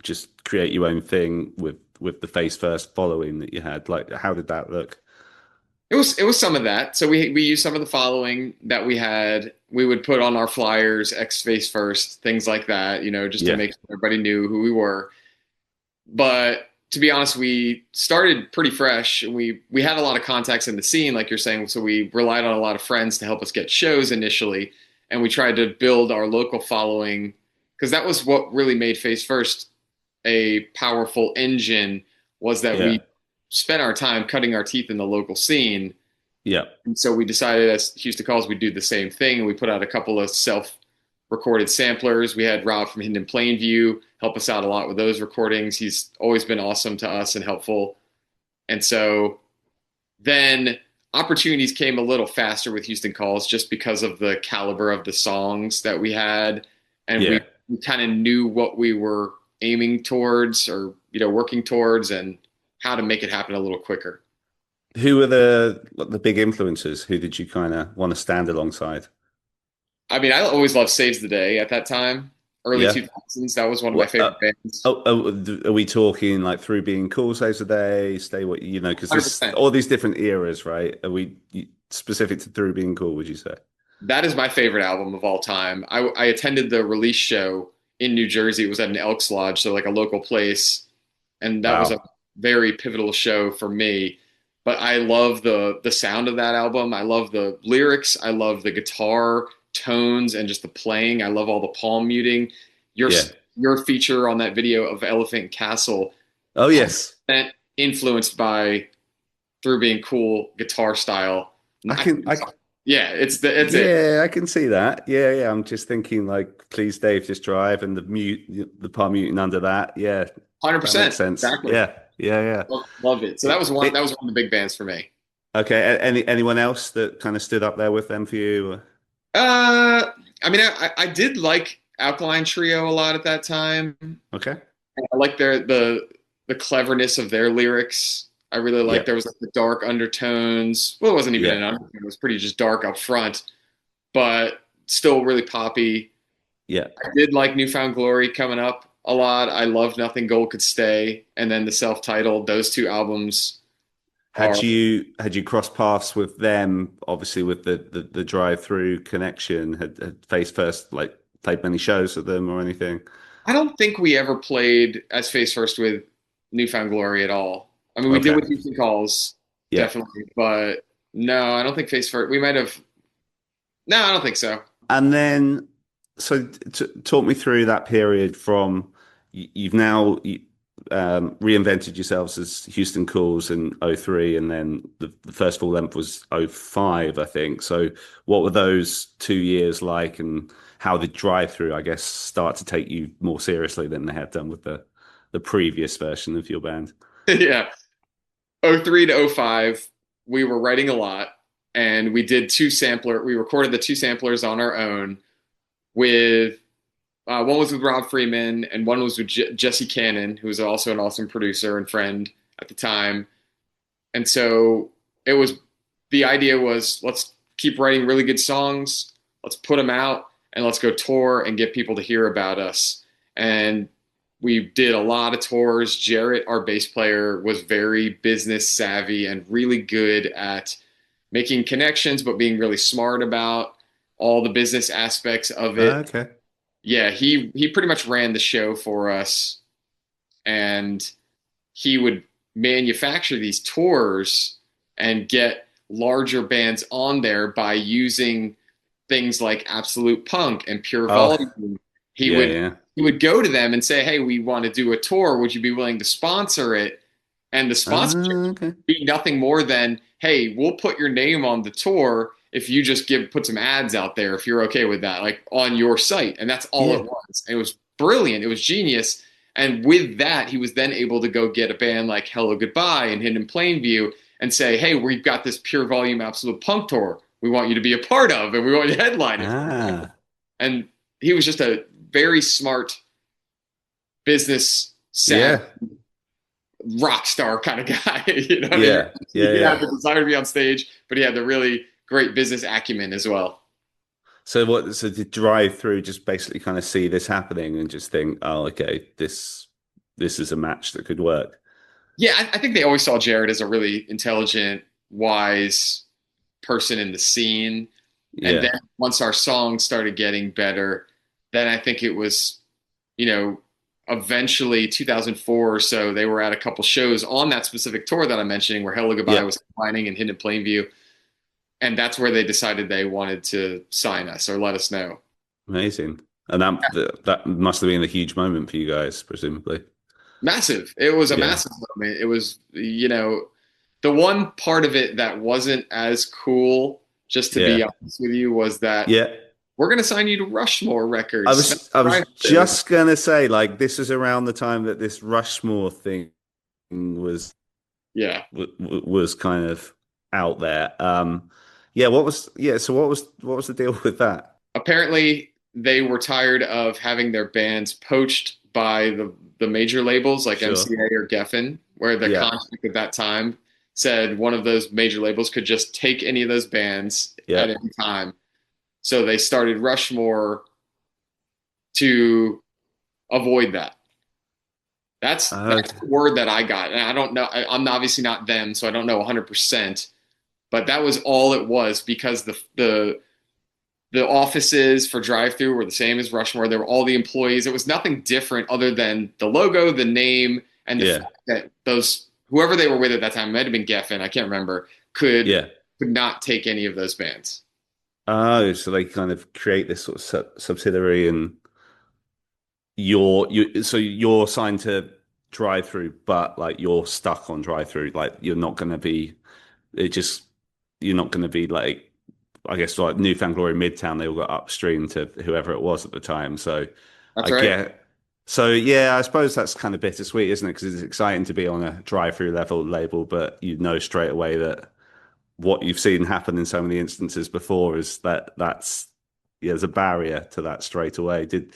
[SPEAKER 1] just create your own thing with the Face First following that you had? Like, how did that look?
[SPEAKER 3] It was some of that. So we used some of the following that we had. We would put on our flyers, X Face First, things like that, just to make sure everybody knew who we were. But to be honest, we started pretty fresh. We had a lot of contacts in the scene, like you're saying. So we relied on a lot of friends to help us get shows initially. And we tried to build our local following, because that was what really made Face First a powerful engine, was that we spent our time cutting our teeth in the local scene.
[SPEAKER 1] Yeah.
[SPEAKER 3] And so we decided as Houston Calls, we'd do the same thing. And we put out a couple of self-recorded samplers. We had Rob from Hidden Plainview help us out a lot with those recordings. He's always been awesome to us and helpful. And so then opportunities came a little faster with Houston Calls, just because of the caliber of the songs that we had. And we kind of knew what we were aiming towards, or, working towards, and how to make it happen a little quicker.
[SPEAKER 1] Who were the big influences? Who did you kind of want to stand alongside?
[SPEAKER 3] I mean, I always loved Saves the Day at that time. Early 2000s, that was one of my favorite bands.
[SPEAKER 1] Are we talking like Through Being Cool, Saves the Day, Stay What, because there's all these different eras, right? Are we specific to Through Being Cool, would you say?
[SPEAKER 3] That is my favorite album of all time. I attended the release show in New Jersey. It was at an Elks Lodge, so like a local place. And that was a very pivotal show for me. But I love the sound of that album. I love the lyrics. I love the guitar tones and just the playing. I love all the palm muting. Your feature on that video of Elephant Castle.
[SPEAKER 1] Oh yes,
[SPEAKER 3] influenced by Through Being Cool guitar style. It's it.
[SPEAKER 1] I can see that. Yeah. I'm just thinking like Please Dave Just Drive and the palm muting under that. Yeah,
[SPEAKER 3] 100%.
[SPEAKER 1] Makes sense.
[SPEAKER 3] Exactly.
[SPEAKER 1] Yeah.
[SPEAKER 3] Love it. So that was one of the big bands for me.
[SPEAKER 1] Okay. Anyone else that kind of stood up there with them for you?
[SPEAKER 3] I mean, I did like Alkaline Trio a lot at that time.
[SPEAKER 1] Okay.
[SPEAKER 3] I like the cleverness of their lyrics. I really liked there was like the dark undertones. Well, it wasn't even an undertone. It was pretty just dark up front, but still really poppy.
[SPEAKER 1] Yeah.
[SPEAKER 3] I did like Newfound Glory coming up a lot. I loved Nothing Gold Could Stay. And then the self-titled, those two albums.
[SPEAKER 1] Had you crossed paths with them, obviously with the drive-through connection? Had Face First like played many shows with them or anything?
[SPEAKER 3] I don't think we ever played as Face First with Newfound Glory at all. I mean, we did with Houston Calls, definitely, but no, I don't think Face First. We might have. No, I don't think so.
[SPEAKER 1] And then, so talk me through that period from you've now reinvented yourselves as Houston Calls in 2003, and then the first full length was 2005, I think. So what were those 2 years like, and how did Drive Through, I guess, start to take you more seriously than they had done with the previous version of your band?
[SPEAKER 3] Yeah. '03 to '05, we were writing a lot, and we recorded the two samplers on our own with one was with Rob Freeman and one was with Jesse Cannon, who was also an awesome producer and friend at the time. And so the idea was, let's keep writing really good songs, let's put them out, and let's go tour and get people to hear about us. And we did a lot of tours. Jarrett, our bass player, was very business savvy and really good at making connections, but being really smart about all the business aspects of it.
[SPEAKER 1] Okay.
[SPEAKER 3] Yeah, he pretty much ran the show for us, and he would manufacture these tours and get larger bands on there by using things like Absolute Punk and Pure Volume. He would go to them and say, "Hey, we want to do a tour. Would you be willing to sponsor it?" And the sponsorship would be nothing more than, "Hey, we'll put your name on the tour if you just put some ads out there, if you're okay with that, like on your site." And that's all it was. And it was brilliant. It was genius. And with that, he was then able to go get a band like Hello Goodbye and Hidden Plainview and say, "Hey, we've got this Pure Volume Absolute Punk tour we want you to be a part of, and we want you to headline it." And he was just a very smart business savvy rock star kind of guy. You know what I mean? He had the desire to be on stage, but he had the really great business acumen as well.
[SPEAKER 1] So to drive through, just basically kind of see this happening and just think, oh, okay, this is a match that could work.
[SPEAKER 3] Yeah, I think they always saw Jared as a really intelligent, wise person in the scene. And then once our songs started getting better, then I think it was, eventually 2004 or so, they were at a couple shows on that specific tour that I'm mentioning where Hello Goodbye was headlining and Hidden Plainview. And that's where they decided they wanted to sign us or let us know.
[SPEAKER 1] Amazing. And that must have been a huge moment for you guys, presumably.
[SPEAKER 3] Massive. It was a massive moment. It was, the one part of it that wasn't as cool, just to be honest with you, was that we're going to sign you to Rushmore Records.
[SPEAKER 1] I was just going to say, like, this is around the time that this Rushmore thing was kind of out there. So what was the deal with that?
[SPEAKER 3] Apparently they were tired of having their bands poached by the major labels like MCA or Geffen, where the contract at that time said one of those major labels could just take any of those bands at any time. So they started Rushmore to avoid that. That's the word that I got. And I don't know. I'm obviously not them, so I don't know 100%. But that was all it was, because the offices for drive-thru were the same as Rushmore. There were all the employees. It was nothing different other than the logo, the name, and the fact that whoever they were with at that time, it might have been Geffen, I can't remember, could not take any of those bands.
[SPEAKER 1] Oh, so they kind of create this sort of subsidiary, and so you're signed to drive-thru, but like you're stuck on drive-thru. Like you're not going to be like, I guess, like Newfound Glory, Midtown. They all got upstream to whoever it was at the time. So
[SPEAKER 3] that's right.
[SPEAKER 1] So I suppose that's kind of bittersweet, isn't it? Because it's exciting to be on a drive-thru level label, but straight away that what you've seen happen in so many instances before is that's there's a barrier to that straight away. Did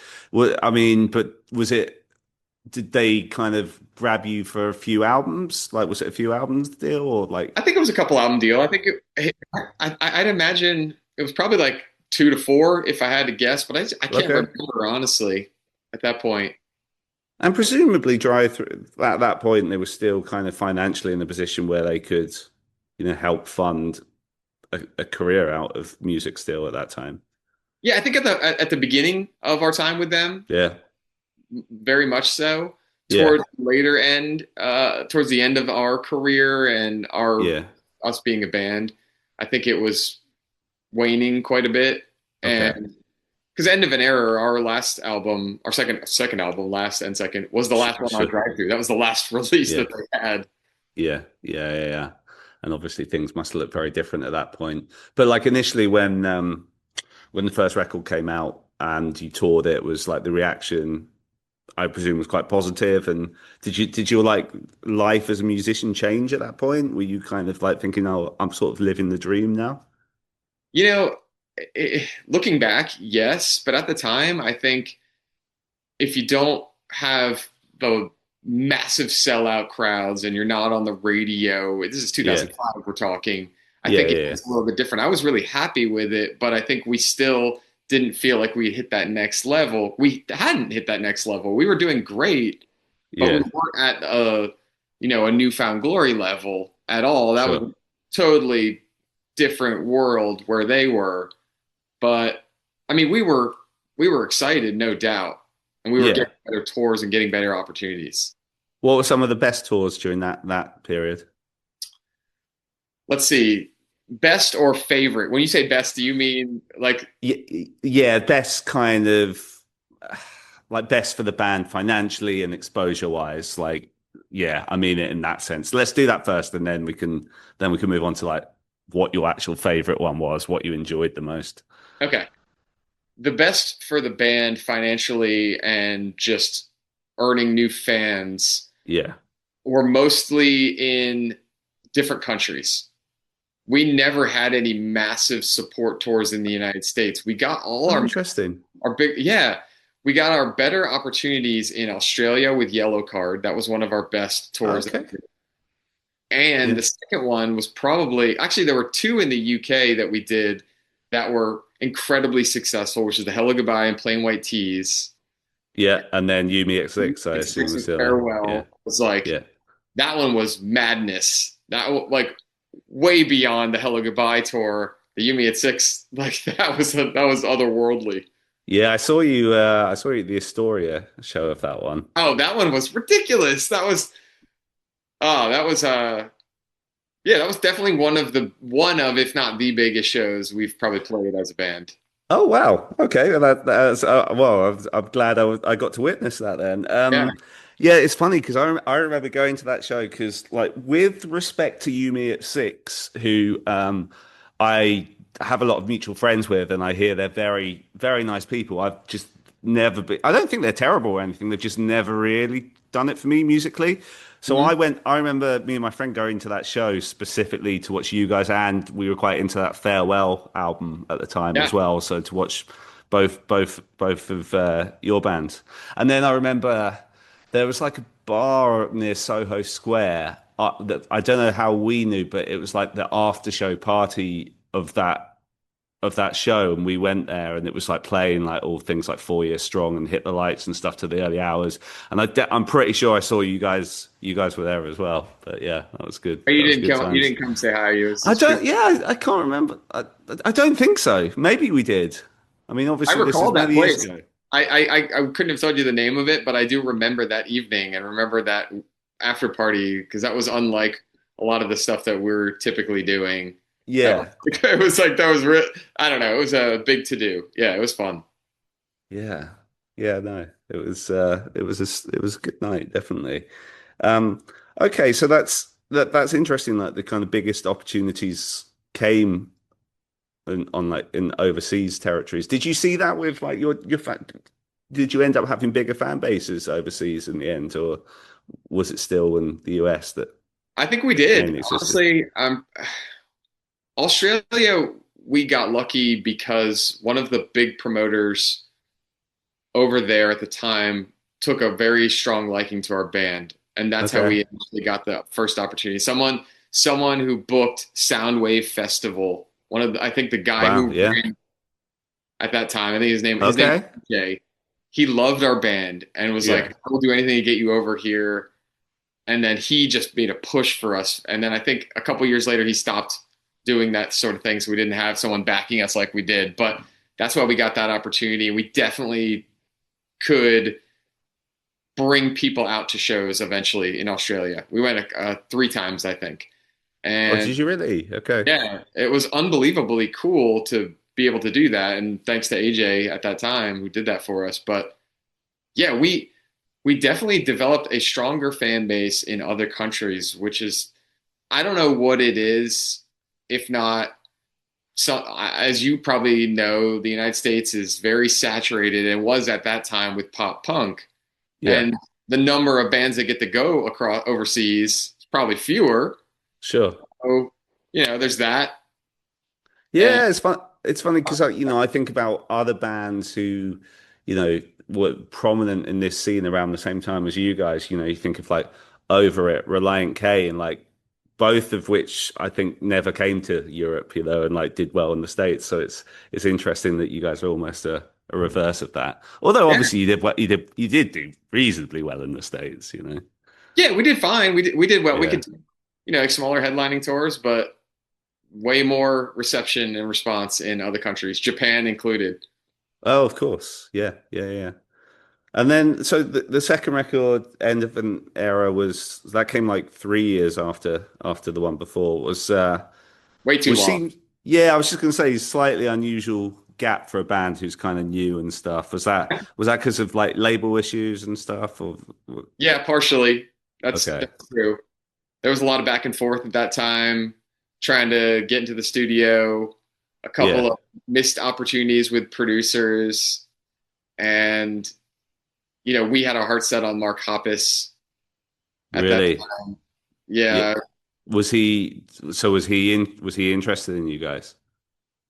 [SPEAKER 1] they kind of grab you for a few albums? Like, was it a few albums deal, or like?
[SPEAKER 3] I think it was a couple album deal. I think I'd imagine it was probably like 2 to 4 if I had to guess, but I can't remember honestly at that point.
[SPEAKER 1] And presumably, drive-thru at that point, they were still kind of financially in a position where they could, help fund a career out of music still at that time.
[SPEAKER 3] Yeah, I think at the beginning of our time with them, very much so. Towards the later end, towards the end of our career and us being a band, I think it was waning quite a bit. And because End of an Era, our last album, our second album, Last and Second, was the last one on drive-thru. That was the last release that they had.
[SPEAKER 1] Yeah. And obviously things must look very different at that point. But like initially when the first record came out and you toured it, was like the reaction I presume was quite positive. And did your like life as a musician change at that point? Were you kind of like thinking, oh, I'm sort of living the dream now?
[SPEAKER 3] You know, looking back, yes, but at the time, I think if you don't have the massive sellout crowds and you're not on the radio, this is
[SPEAKER 1] Yeah.
[SPEAKER 3] 2005 we're talking. I
[SPEAKER 1] Yeah,
[SPEAKER 3] think
[SPEAKER 1] yeah,
[SPEAKER 3] it's a little bit different. I was really happy with it, but I think we still didn't feel like we hit that next level. We hadn't hit that next level. We were doing great, but we
[SPEAKER 1] yeah.
[SPEAKER 3] weren't at a newfound glory level at all. That was
[SPEAKER 1] Sure.
[SPEAKER 3] a totally different world where they were. But I mean, we were excited, no doubt, and we were
[SPEAKER 1] Yeah.
[SPEAKER 3] getting better tours and getting better opportunities.
[SPEAKER 1] What were some of the best tours during that period?
[SPEAKER 3] Let's see, best or favorite? When you say best, do you mean like
[SPEAKER 1] Yeah, yeah, best kind of like best for the band financially and exposure wise. Like, yeah, I mean it in that sense. Let's do that first, and then we can move on to like what your actual favorite one was, what you enjoyed the most.
[SPEAKER 3] okay, the best for the band financially and just earning new fans
[SPEAKER 1] Yeah.
[SPEAKER 3] were mostly in different countries. We never had any massive support tours in the United States. We got all
[SPEAKER 1] Oh, interesting.
[SPEAKER 3] our big, yeah, we got our better opportunities in Australia with Yellow Card. That was one of our best tours.
[SPEAKER 1] Okay.
[SPEAKER 3] And
[SPEAKER 1] Yeah.
[SPEAKER 3] the second one was probably, actually there were two in the UK that we did that were incredibly successful, which is the Hello Goodbye and Plain White Tees.
[SPEAKER 1] Yeah. And then Yumi X6, I
[SPEAKER 3] It's
[SPEAKER 1] assume
[SPEAKER 3] Six
[SPEAKER 1] was
[SPEAKER 3] and
[SPEAKER 1] the other. Yeah.
[SPEAKER 3] Farewell. Was like,
[SPEAKER 1] Yeah.
[SPEAKER 3] that one was madness. Like way beyond the Hello Goodbye tour. The Yumi at Six, like that was otherworldly.
[SPEAKER 1] Yeah, I saw you at the Astoria show of that one.
[SPEAKER 3] Oh, that one was ridiculous. That was yeah, that was definitely one of if not the biggest shows we've probably played as a band.
[SPEAKER 1] Oh wow. Okay. Well, that's well. I'm glad I got to witness that then.
[SPEAKER 3] Yeah.
[SPEAKER 1] Yeah, it's funny because I remember going to that show because like with respect to Yumi at Six, who I have a lot of mutual friends with, and I hear they're very very nice people. I've just never been. I don't think they're terrible or anything. They've just never really done it for me musically. So
[SPEAKER 3] Mhm.
[SPEAKER 1] I remember me and my friend going to that show specifically to watch you guys, and we were quite into that Farewell album at the time
[SPEAKER 3] Yeah.
[SPEAKER 1] as well. So to watch both of your bands, and then I remember there was like a bar near Soho Square that I don't know how we knew, but it was like the after show party of that show, and we went there and it was like playing like all things like 4 Years Strong and Hit the Lights and stuff to the early hours, and I'm pretty sure I saw you guys were there as well. But yeah, that was good.
[SPEAKER 3] Oh,
[SPEAKER 1] That was good
[SPEAKER 3] you
[SPEAKER 1] times.
[SPEAKER 3] didn't come say hi. It was
[SPEAKER 1] I
[SPEAKER 3] just
[SPEAKER 1] don't yeah, I can't remember. I don't think so. Maybe we did. I mean,
[SPEAKER 3] I
[SPEAKER 1] obviously this is
[SPEAKER 3] recall that
[SPEAKER 1] many years
[SPEAKER 3] place.
[SPEAKER 1] ago.
[SPEAKER 3] I couldn't have told you the name of it, but I do remember that evening and remember that after party because that was unlike a lot of the stuff that we're typically doing. That was,
[SPEAKER 1] Yeah.
[SPEAKER 3] it was like that was real. I don't know. It was a big to do. Yeah, it was fun.
[SPEAKER 1] Yeah. Yeah, no. It was a good night, definitely. Um, okay, so that's interesting. Like the kind of biggest opportunities came on like in overseas territories. Did you see that with like your fan? Did you end up having bigger fan bases overseas in the end, or was it still in the US that
[SPEAKER 3] I think we did.
[SPEAKER 1] mainly existed?
[SPEAKER 3] Honestly, Australia, we got lucky because one of the big promoters over there at the time took a very strong liking to our band, and that's how
[SPEAKER 1] Okay.
[SPEAKER 3] we actually got the first opportunity. Someone who booked Soundwave Festival. I think the guy
[SPEAKER 1] Wow.
[SPEAKER 3] who
[SPEAKER 1] Yeah.
[SPEAKER 3] ran at that time, I think his name
[SPEAKER 1] Okay.
[SPEAKER 3] was Jay. He loved our band and was like,
[SPEAKER 1] Yeah.
[SPEAKER 3] "I will do anything to get you over here." And then he just made a push for us. And then I think a couple years later, he stopped doing that sort of thing. So we didn't have someone backing us like we did. But that's why we got that opportunity. We definitely could bring people out to shows eventually in Australia. We went 3 times, I think.
[SPEAKER 1] Oh,
[SPEAKER 3] And
[SPEAKER 1] did you really? Okay.
[SPEAKER 3] yeah, it was unbelievably cool to be able to do that. And thanks to AJ at that time who did that for us. But yeah, we definitely developed a stronger fan base in other countries, which is I don't know what it is, if not so as you probably know, the United States is very saturated and was at that time with pop punk. And the number of bands that get to go across overseas is probably fewer.
[SPEAKER 1] Sure.
[SPEAKER 3] So, there's that.
[SPEAKER 1] Yeah, it's fun. It's funny because I think about other bands who, were prominent in this scene around the same time as you guys. You think of like Over It, Reliant K, and like both of which I think never came to Europe, and like did well in the States. So it's interesting that you guys are almost a reverse of that. Although obviously you did do reasonably well in the States.
[SPEAKER 3] Yeah, we did fine. We did well.
[SPEAKER 1] Yeah.
[SPEAKER 3] We could, like smaller headlining tours, but way more reception and response in other countries, Japan included.
[SPEAKER 1] Oh, of course. Yeah. And then, so the second record, End of an Era, that came like 3 years after the one before. Was
[SPEAKER 3] way too long.
[SPEAKER 1] Yeah, I was just going to say, slightly unusual gap for a band who's kind of new and stuff. Was that because of like label issues and stuff? Or
[SPEAKER 3] yeah, partially. That's true. There was a lot of back and forth at that time, trying to get into the studio. A couple of missed opportunities with producers, and we had our heart set on Mark Hoppus at that time. Yeah.
[SPEAKER 1] Was he interested in you guys?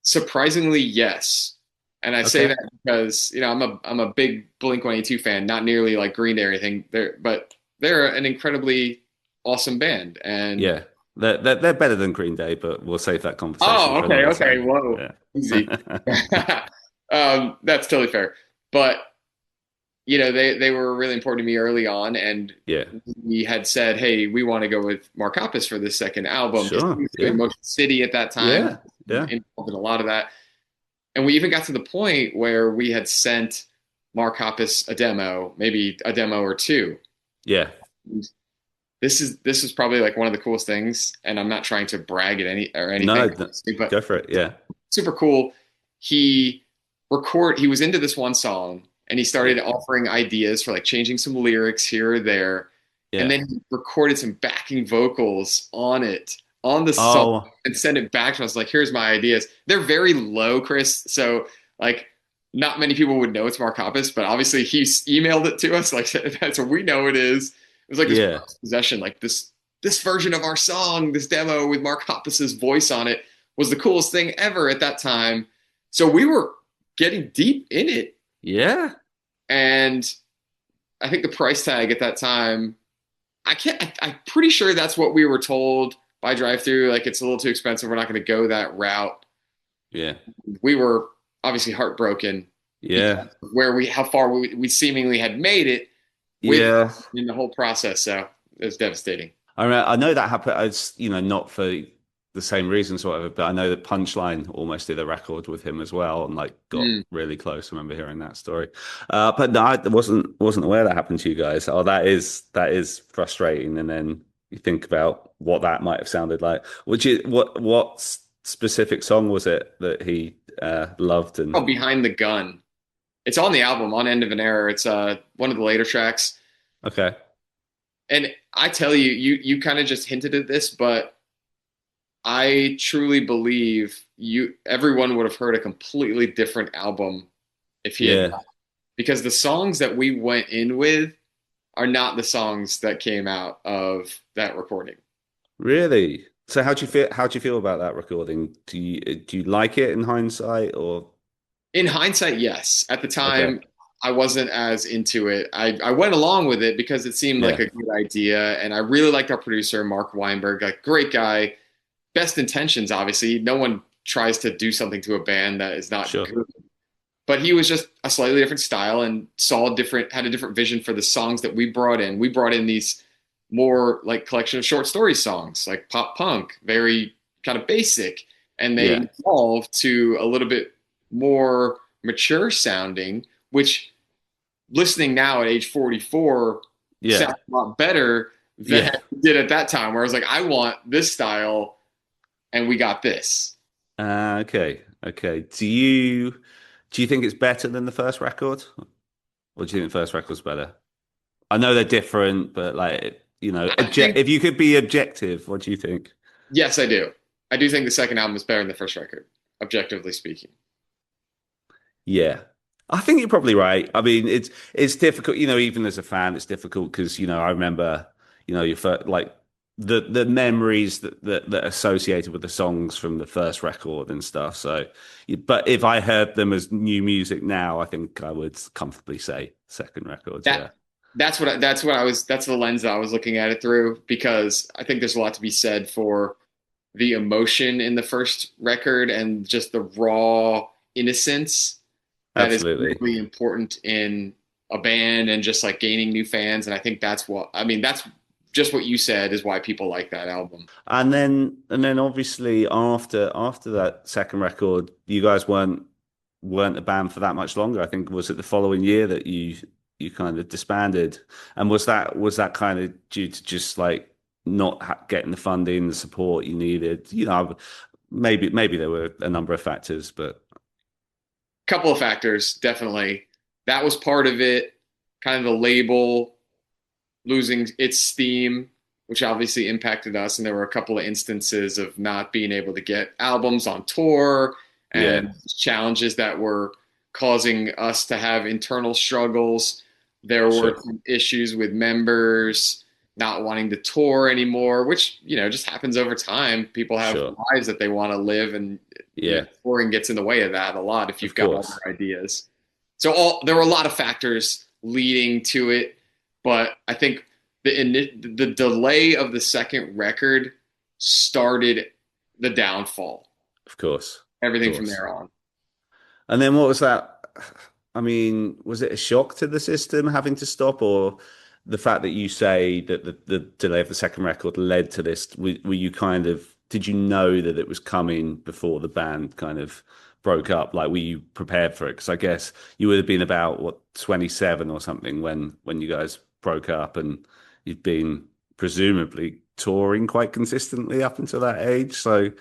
[SPEAKER 3] Surprisingly, yes. And I say that because, I'm a big Blink-182 fan, not nearly like Green Day or anything, but they're an incredibly awesome band. And
[SPEAKER 1] yeah. They're better than Green Day, but we'll save that conversation.
[SPEAKER 3] Oh, okay. Whoa. Yeah. Easy. That's totally fair. But they were really important to me early on, and we had said, "Hey, we want to go with Mark Hoppus for this second album."
[SPEAKER 1] Sure.
[SPEAKER 3] He was doing Motion City at that time.
[SPEAKER 1] Yeah.
[SPEAKER 3] Involved in a lot of that, and we even got to the point where we had sent Mark Hoppus a demo, maybe a demo or two.
[SPEAKER 1] Yeah.
[SPEAKER 3] This is probably like one of the coolest things, and I'm not trying to brag at anything.
[SPEAKER 1] No,
[SPEAKER 3] but
[SPEAKER 1] go for it. Yeah.
[SPEAKER 3] Super cool. He was into this one song. And he started offering ideas for like changing some lyrics here or there. Yeah. And then he recorded some backing vocals on the song, and sent it back to us like, here's my ideas. They're very low, Chris. So like not many people would know it's Mark Hoppus, but obviously he's emailed it to us. Like, so we know it is. It was like his first possession, like this version of our song, this demo with Mark Hoppus's voice on it was the coolest thing ever at that time. So we were getting deep in it.
[SPEAKER 1] Yeah.
[SPEAKER 3] And I think the price tag at that time, I'm pretty sure that's what we were told by drive-thru. Like, it's a little too expensive. We're not going to go that route.
[SPEAKER 1] Yeah.
[SPEAKER 3] We were obviously heartbroken.
[SPEAKER 1] Yeah.
[SPEAKER 3] How far we seemingly had made it. In the whole process. So it was devastating.
[SPEAKER 1] I know that happened. It's, not for the same reasons or whatever, but I know that Punchline almost did a record with him as well, and like got really close. I remember hearing that story, but no, I wasn't aware that happened to you guys. Oh, that is frustrating. And then you think about what that might have sounded like. What specific song was it that he loved? And
[SPEAKER 3] Behind the Gun. It's on the album, on End of an Era. It's one of the later tracks.
[SPEAKER 1] Okay.
[SPEAKER 3] And I tell you kind of just hinted at this, but I truly believe everyone would have heard a completely different album if he had not. Because the songs that we went in with are not the songs that came out of that recording.
[SPEAKER 1] Really? So how'd you feel about that recording? Do you like it in hindsight, or?
[SPEAKER 3] In hindsight, yes. At the time, I wasn't as into it. I went along with it because it seemed like a good idea, and I really liked our producer, Mark Weinberg, a great guy. Best intentions, obviously. No one tries to do something to a band that is not good. But he was just a slightly different style and had a different vision for the songs that we brought in. We brought in these more like collection of short story songs, like pop punk, very kind of basic. And they evolved to a little bit more mature sounding, which listening now at age 44 sounds a lot better than it did at that time, where I was like, I want this style. And we got this.
[SPEAKER 1] Okay. Do you think it's better than the first record, or do you think the first record's better? I know they're different, but like, if you could be objective, what do you think?
[SPEAKER 3] Yes, I do. I do think the second album is better than the first record, objectively speaking.
[SPEAKER 1] Yeah, I think you're probably right. I mean, it's difficult, even as a fan, it's difficult because, I remember, your first, like the memories that are associated with the songs from the first record and stuff. So, but if I heard them as new music now, I think I would comfortably say second record. Yeah.
[SPEAKER 3] That's the lens that I was looking at it through, because I think there's a lot to be said for the emotion in the first record and just the raw innocence that
[SPEAKER 1] Absolutely.
[SPEAKER 3] is really important in a band and just like gaining new fans. And I think that's just what you said is why people like that album.
[SPEAKER 1] And then obviously after that second record, you guys weren't a band for that much longer. I think was it the following year that you kind of disbanded, and was that kind of due to just like not getting the funding, the support you needed? Maybe there were a number of factors, but
[SPEAKER 3] couple of factors, definitely. That was part of it. Kind of the label losing its steam, which obviously impacted us. And there were a couple of instances of not being able to get albums on tour and challenges that were causing us to have internal struggles. There were some issues with members not wanting to tour anymore, which, just happens over time. People have lives that they want to live, and touring gets in the way of that a lot if you've got other ideas. So there were a lot of factors leading to it, but I think the delay of the second record started the downfall.
[SPEAKER 1] Of course.
[SPEAKER 3] Everything from there on.
[SPEAKER 1] And then what was that? I mean, was it a shock to the system having to stop, or the fact that you say that the delay of the second record led to this? Were you did you know that it was coming before the band kind of broke up? Like, were you prepared for it? Because I guess you would have been about 27 or something when you guys broke up, and you'd been presumably touring quite consistently up until that age. So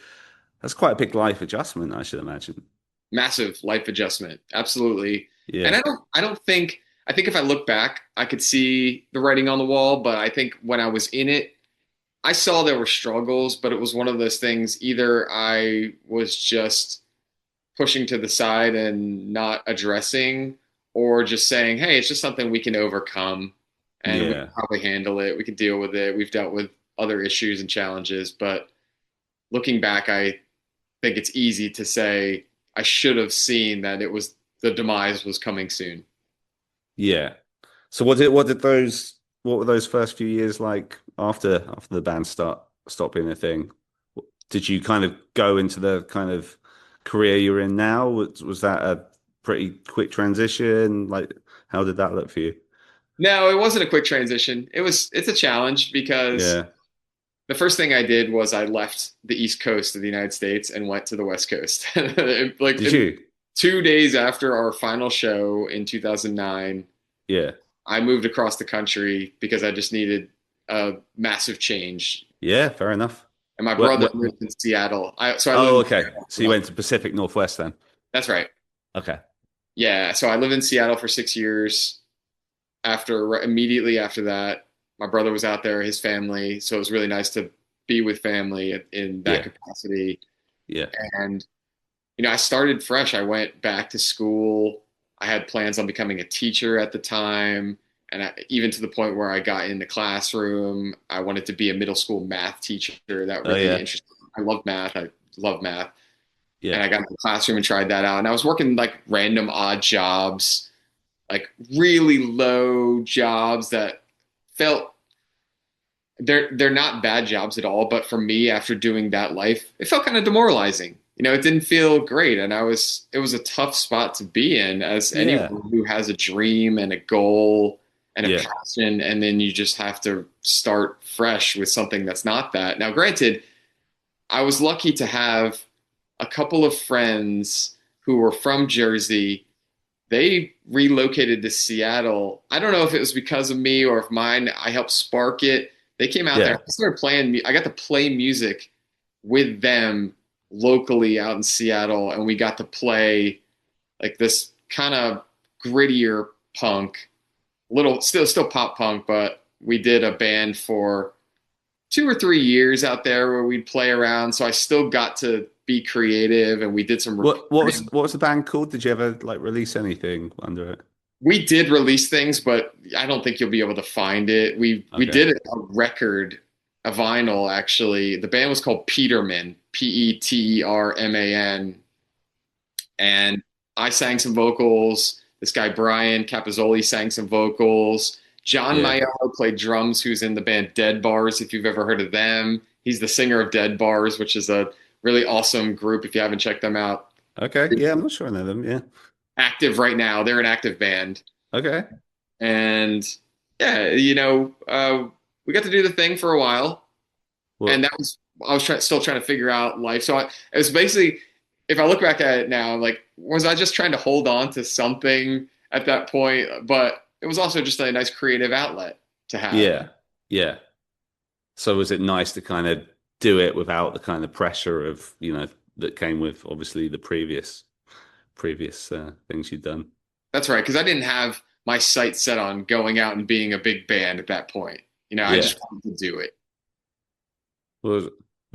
[SPEAKER 1] that's quite a big life adjustment, I should imagine.
[SPEAKER 3] Massive life adjustment. Absolutely.
[SPEAKER 1] Yeah.
[SPEAKER 3] And I think if I look back, I could see the writing on the wall, but I think when I was in it, I saw there were struggles, but it was one of those things, either I was just pushing to the side and not addressing, or just saying, hey, it's just something we can overcome and we can probably handle it. We can deal with it. We've dealt with other issues and challenges, but looking back, I think it's easy to say I should have seen that the demise was coming soon.
[SPEAKER 1] Yeah. So what were those first few years like after the band stopped being a thing? Did you kind of go into the kind of career you're in now? Was that a pretty quick transition? Like, how did that look for you?
[SPEAKER 3] No, it wasn't a quick transition. It's a challenge, because the first thing I did was I left the East Coast of the United States and went to the West Coast.
[SPEAKER 1] Did you?
[SPEAKER 3] 2 days after our final show in 2009, I moved across the country because I just needed a massive change.
[SPEAKER 1] Yeah, fair enough.
[SPEAKER 3] And my brother lived in Seattle.
[SPEAKER 1] Okay. So you went to Pacific Northwest then?
[SPEAKER 3] That's right.
[SPEAKER 1] Okay.
[SPEAKER 3] Yeah. So I lived in Seattle for 6 years. Immediately after that, my brother was out there, his family. So it was really nice to be with family in that capacity.
[SPEAKER 1] Yeah.
[SPEAKER 3] And, I started fresh. I went back to school. I had plans on becoming a teacher at the time. And even to the point where I got in the classroom, I wanted to be a middle school math teacher. That really interested me. I love math. Yeah. And I got in the classroom and tried that out. And I was working like random odd jobs, like really low jobs that felt, they're not bad jobs at all. But for me, after doing that life, it felt kind of demoralizing. It didn't feel great. And it was a tough spot to be in as anyone who has a dream and a goal and a passion. And then you just have to start fresh with something that's not that. Now, granted, I was lucky to have a couple of friends who were from Jersey. They relocated to Seattle. I don't know if it was because of me or if I helped spark it. They came out there. I started playing. I got to play music with them locally out in Seattle, and we got to play like this kind of grittier punk, still pop punk, but we did a band for 2 or 3 years out there where we'd play around. So I still got to be creative, and we did some.
[SPEAKER 1] What was the band called? Did you ever like release anything under it?
[SPEAKER 3] We did release things, but I don't think you'll be able to find it. We did a record, a vinyl actually. The band was called Peterman, Peterman, and I sang some vocals. This guy Brian Capizzoli sang some vocals. John Maiello played drums, who's in the band Dead Bars, if you've ever heard of them. He's the singer of Dead Bars, which is a really awesome group if you haven't checked them out.
[SPEAKER 1] Okay, yeah, I'm not sure I know them, yeah.
[SPEAKER 3] Active right now. They're an active band.
[SPEAKER 1] Okay.
[SPEAKER 3] And yeah, we got to do the thing for a while. Well, and I was still trying to figure out life. So it was basically, if I look back at it now, like, was I just trying to hold on to something at that point? But it was also just a nice creative outlet to have.
[SPEAKER 1] Yeah. Yeah. So was it nice to kind of do it without the kind of pressure of, that came with obviously the previous things you'd done?
[SPEAKER 3] That's right. Because I didn't have my sights set on going out and being a big band at that point. I just wanted to do it.
[SPEAKER 1] Was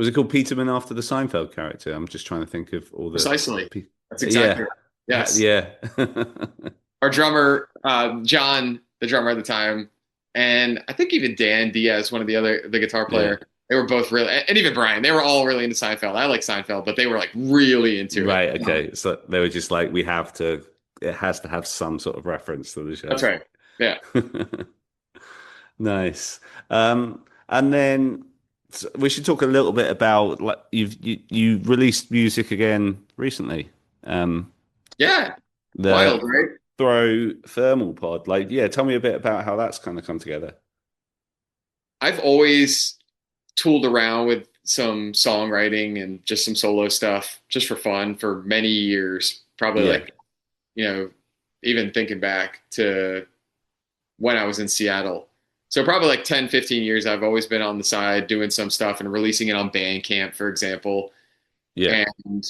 [SPEAKER 1] it called Peterman after the Seinfeld character? I'm just trying to think of all the...
[SPEAKER 3] Precisely. That's exactly right. Yes.
[SPEAKER 1] Yeah.
[SPEAKER 3] Our drummer, John, the drummer at the time, and I think even Dan Diaz, the guitar player, they were both really, and even Brian, they were all really into Seinfeld. I like Seinfeld, but they were like really into it.
[SPEAKER 1] Right, okay. So they were just like, it has to have some sort of reference to the show.
[SPEAKER 3] That's right. Yeah.
[SPEAKER 1] Nice. And then we should talk a little bit about, like, you released music again recently.
[SPEAKER 3] Yeah. Wild, right?
[SPEAKER 1] Throw Thermal Pod. Like, yeah, tell me a bit about how that's kind of come together.
[SPEAKER 3] I've always tooled around with some songwriting and just some solo stuff just for fun for many years. Probably even thinking back to when I was in Seattle. So probably like 10, 15 years, I've always been on the side doing some stuff and releasing it on Bandcamp, for example.
[SPEAKER 1] Yeah.
[SPEAKER 3] And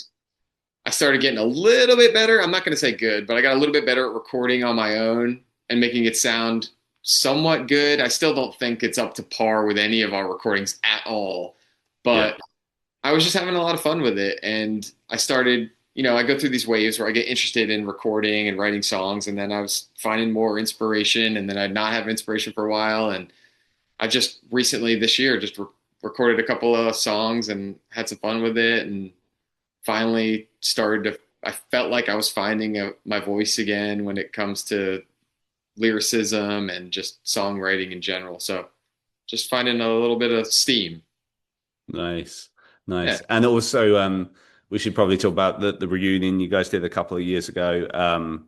[SPEAKER 3] I started getting a little bit better. I'm not going to say good, but I got a little bit better at recording on my own and making it sound somewhat good. I still don't think it's up to par with any of our recordings at all, but I was just having a lot of fun with it. And I started, I go through these waves where I get interested in recording and writing songs, and then I was finding more inspiration, and then I'd not have inspiration for a while. And I just recently this year just recorded a couple of songs and had some fun with it, and finally I felt like I was finding my voice again when it comes to lyricism and just songwriting in general. So just finding a little bit of steam.
[SPEAKER 1] Nice. Yeah. And also, we should probably talk about the reunion you guys did a couple of years ago.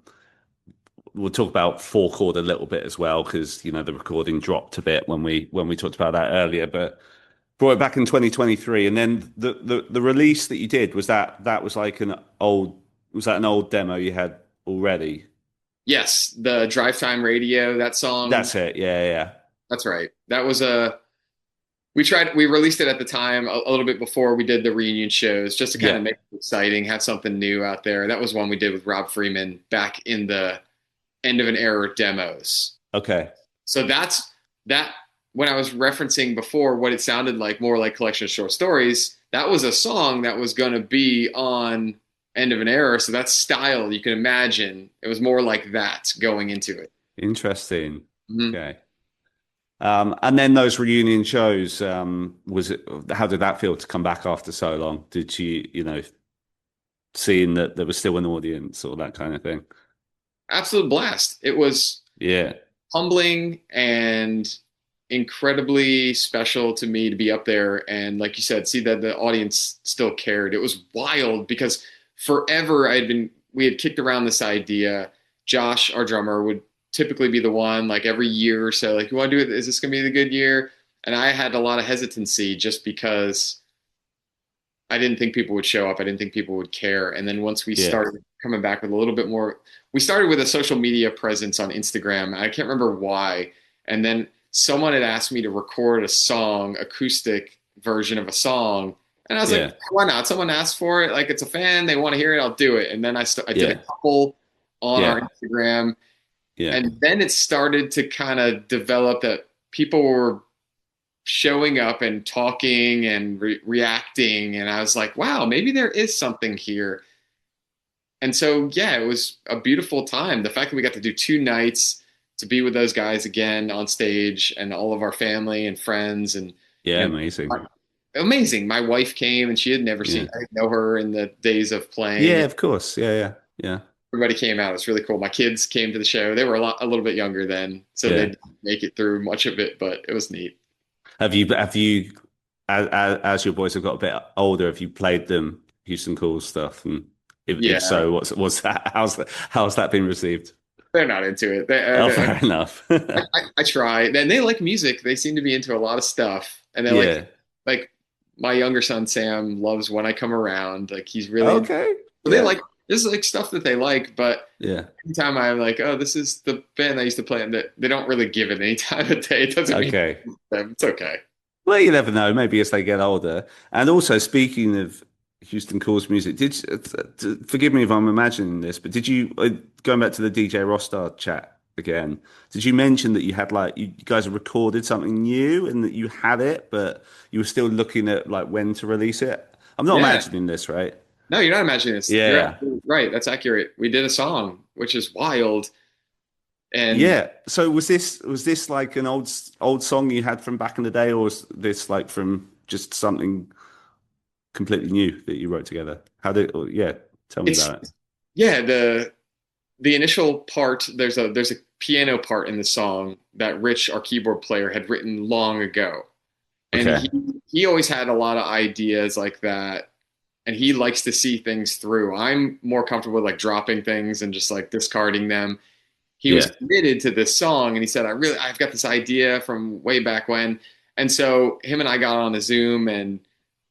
[SPEAKER 1] We'll talk about Four Chord a little bit as well, because the recording dropped a bit when we talked about that earlier, but brought it back in 2023. And then the release that you did, was that like an old demo you had already?
[SPEAKER 3] Yes, the Drive Time Radio, that song.
[SPEAKER 1] That's it. Yeah.
[SPEAKER 3] That's right. That was we released it at the time a little bit before we did the reunion shows, just to kind of make it exciting, have something new out there. That was one we did with Rob Freeman back in the End of an Era demos.
[SPEAKER 1] Okay.
[SPEAKER 3] So that's when I was referencing before what it sounded like, more like Collection of Short Stories, that was a song that was going to be on End of an Era. So that style, you can imagine, it was more like that going into it.
[SPEAKER 1] Interesting.
[SPEAKER 3] Mm-hmm.
[SPEAKER 1] Okay. And then those reunion shows, how did that feel to come back after so long? Did you, seeing that there was still an audience or that kind of thing?
[SPEAKER 3] Absolute blast. It was humbling and incredibly special to me to be up there. And like you said, see that the audience still cared. It was wild because forever we had kicked around this idea. Josh, our drummer, would typically be the one, like every year or so, like, you want to do it? Is this going to be the good year? And I had a lot of hesitancy just because I didn't think people would show up. I didn't think people would care. And then once we started coming back with a little bit more, we started with a social media presence on Instagram. I can't remember why. And then someone had asked me to record a song, acoustic version of a song. And I was like, why not? Someone asked for it. Like, it's a fan. They want to hear it. I'll do it. And then I did a couple on our Instagram. Yeah. And then it started to kind of develop that people were showing up and talking and reacting. And I was like, wow, maybe there is something here. And so, yeah, it was a beautiful time. The fact that we got to do 2 nights to be with those guys again on stage and all of our family and friends and
[SPEAKER 1] yeah, amazing.
[SPEAKER 3] Amazing. My wife came and she had never seen, I didn't know her in the days of playing.
[SPEAKER 1] Yeah, of course. Yeah.
[SPEAKER 3] Everybody came out. It's really cool. My kids came to the show. They were a little bit younger then, so they didn't make it through much of it, but it was neat.
[SPEAKER 1] Have you, as your boys have got a bit older, have you played them Houston Calls stuff? And if so, what's that? How's that been received?
[SPEAKER 3] They're not into it.
[SPEAKER 1] Fair enough.
[SPEAKER 3] I try, and they like music. They seem to be into a lot of stuff, and they like my younger son Sam loves When I Come Around. Like he's really
[SPEAKER 1] okay.
[SPEAKER 3] They like this is like stuff that they like, but
[SPEAKER 1] anytime
[SPEAKER 3] I'm like, oh, this is the band I used to play, and they don't really give it any time of day. It doesn't mean it's okay.
[SPEAKER 1] Well, you never know. Maybe as they get older. And also, speaking of Houston Calls music, forgive me if I'm imagining this, but did you, going back to the DJ Rostar chat again, did you mention that you had you guys had recorded something new and that you had it, but you were still looking at when to release it? I'm not imagining this, right?
[SPEAKER 3] No, you're not imagining this.
[SPEAKER 1] Yeah.
[SPEAKER 3] You're right. That's accurate. We did a song, which is wild. And
[SPEAKER 1] so was this like an old song you had from back in the day, or was this from just something completely new that you wrote together? Tell me about it.
[SPEAKER 3] Yeah, the initial part, there's a piano part in the song that Rich, our keyboard player, had written long ago. And he always had a lot of ideas like that. And he likes to see things through. I'm more comfortable with dropping things and just discarding them. He was committed to this song, and he said, I've got this idea from way back when. And so him and I got on a Zoom, and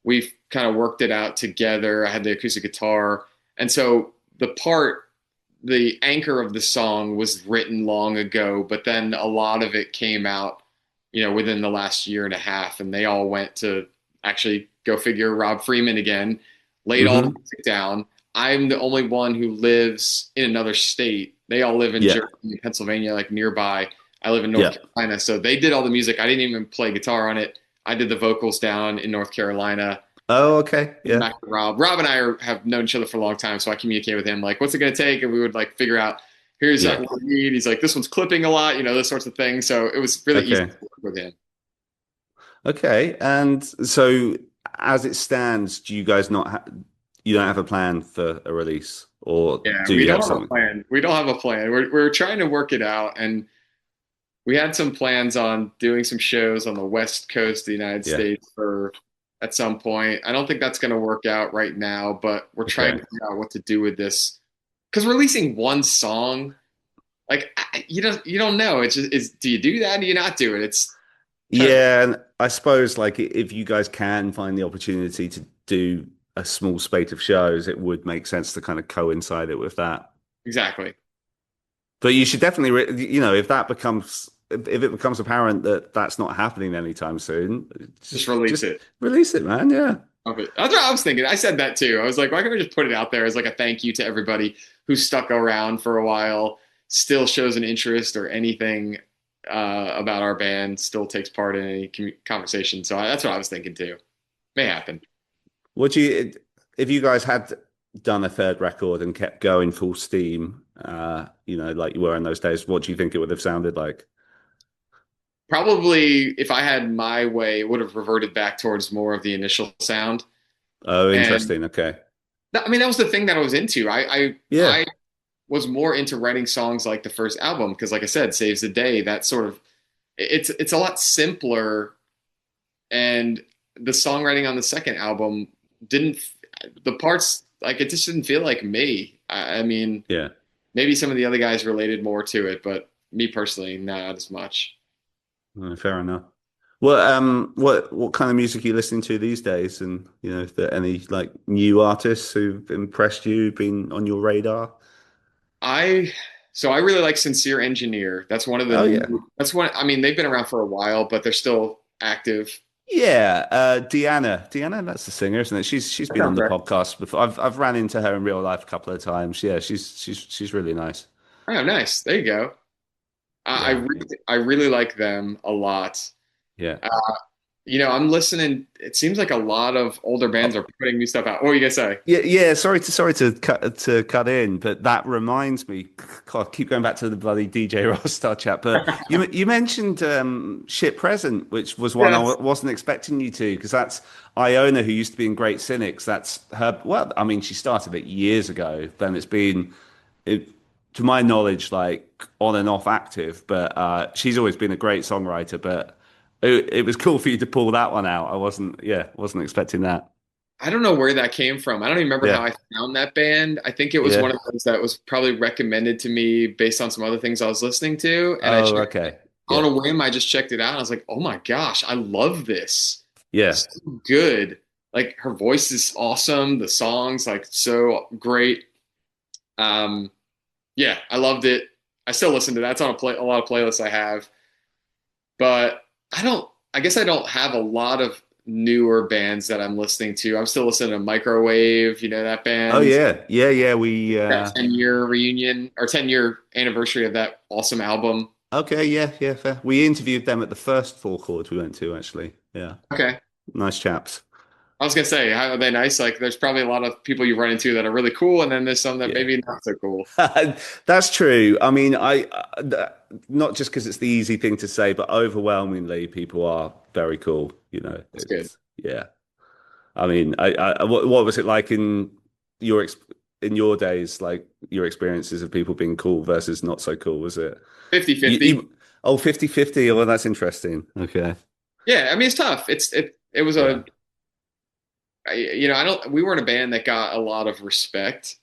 [SPEAKER 3] we've kind of worked it out together. I had the acoustic guitar. And so the anchor of the song was written long ago, but then a lot of it came out, within the last year and a half, and they all went to actually go figure Rob Freeman again, laid all the music down. I'm the only one who lives in another state. They all live in Jersey, Pennsylvania, nearby. I live in North Carolina. So they did all the music. I didn't even play guitar on it. I did the vocals down in North Carolina.
[SPEAKER 1] Oh, okay. Yeah.
[SPEAKER 3] Back to Rob. Rob and I have known each other for a long time. So I communicate with him, what's it going to take? And we would figure out, here's what we need. He's like, this one's clipping a lot, those sorts of things. So it was really easy to work with him.
[SPEAKER 1] Okay. And so as it stands, do you guys you don't have a plan for a release, or do you have something?
[SPEAKER 3] We don't have a plan. We're trying to work it out, and we had some plans on doing some shows on the West Coast of the United States at some point. I don't think that's going to work out right now, but we're trying to figure out what to do with this, because releasing one song, you don't know. It's just do you do that? Or do you not do it? It's
[SPEAKER 1] and I suppose if you guys can find the opportunity to do a small spate of shows, it would make sense to kind of coincide it with that.
[SPEAKER 3] Exactly.
[SPEAKER 1] But you should definitely, if it becomes apparent that that's not happening anytime soon,
[SPEAKER 3] just release it.
[SPEAKER 1] Release it, man. Yeah.
[SPEAKER 3] That's what I was thinking. I said that too. I was like, why can't we just put it out there as a thank you to everybody who stuck around for a while, still shows an interest or anything about our band, still takes part in any conversation. So that's what I was thinking too. May happen.
[SPEAKER 1] If you guys had done a third record and kept going full steam, like you were in those days, what do you think it would have sounded like?
[SPEAKER 3] Probably, if I had my way, it would have reverted back towards more of the initial sound.
[SPEAKER 1] Oh, interesting. Okay.
[SPEAKER 3] That was the thing that I was into. I was more into writing songs like the first album, because like I said, Saves the Day, that sort of, it's a lot simpler, and the songwriting on the second album the parts, it just didn't feel like me. I mean, maybe some of the other guys related more to it, but me personally, not as much.
[SPEAKER 1] Fair enough. Well, what kind of music are you listening to these days? And if there are any new artists who've impressed you, been on your radar?
[SPEAKER 3] So I really like Sincere Engineer. That's one of the. That's one. I mean, they've been around for a while, but they're still active.
[SPEAKER 1] Yeah, Deanna, that's the singer, isn't it? She's been on the podcast before. I've ran into her in real life a couple of times. Yeah, she's really nice.
[SPEAKER 3] Oh, nice. There you go. I really like them a lot.
[SPEAKER 1] Yeah.
[SPEAKER 3] I'm listening. It seems like a lot of older bands are putting new stuff out. What are you gonna say?
[SPEAKER 1] Yeah. Sorry to cut in, but that reminds me. God, keep going back to the bloody DJ Rockstar chat. But you mentioned Ship Present, which was one I
[SPEAKER 3] Yes.
[SPEAKER 1] wasn't expecting you to, because that's Iona, who used to be in Great Cynics. That's her. Well, I mean, she started it years ago. Then it's been, to my knowledge, like on and off active. But she's always been a great songwriter. But it was cool for you to pull that one out. I wasn't expecting that.
[SPEAKER 3] I don't know where that came from. I don't even remember how
[SPEAKER 1] Yeah.
[SPEAKER 3] I found that band. I think it was
[SPEAKER 1] Yeah.
[SPEAKER 3] one of those that was probably recommended to me based on some other things I was listening to. And
[SPEAKER 1] Oh, okay.
[SPEAKER 3] on
[SPEAKER 1] Yeah.
[SPEAKER 3] a whim, I just checked it out. And I was like, oh my gosh, I love this.
[SPEAKER 1] Yeah.
[SPEAKER 3] So good. Like her voice is awesome. The songs, like so great. Um, yeah, I loved it. I still listen to that. It's on a lot of playlists I have. But I guess I don't have a lot of newer bands that I'm listening to. I'm still listening to Microwave, that
[SPEAKER 1] Oh
[SPEAKER 3] band.
[SPEAKER 1] yeah. Yeah. We
[SPEAKER 3] That 10-year reunion or 10-year anniversary of that awesome album.
[SPEAKER 1] okay, yeah, fair. We interviewed them at the first four chords we went to, actually. Yeah.
[SPEAKER 3] Okay.
[SPEAKER 1] Nice chaps.
[SPEAKER 3] I was gonna say, how are they nice? Like, there's probably a lot of people you run into that are really cool, and then there's some that
[SPEAKER 1] Yeah.
[SPEAKER 3] maybe not so cool.
[SPEAKER 1] That's true. I mean, not just because it's the easy thing to say, but overwhelmingly people are very cool,
[SPEAKER 3] That's good.
[SPEAKER 1] Yeah. I mean, what was it like in in your days, like your experiences of people being cool versus not so cool? Was it
[SPEAKER 3] 50-50.
[SPEAKER 1] oh, 50-50? Oh, well, that's interesting. Okay.
[SPEAKER 3] Yeah, I mean, it's tough. It was
[SPEAKER 1] Yeah.
[SPEAKER 3] I don't, we weren't a band that got a lot of respect.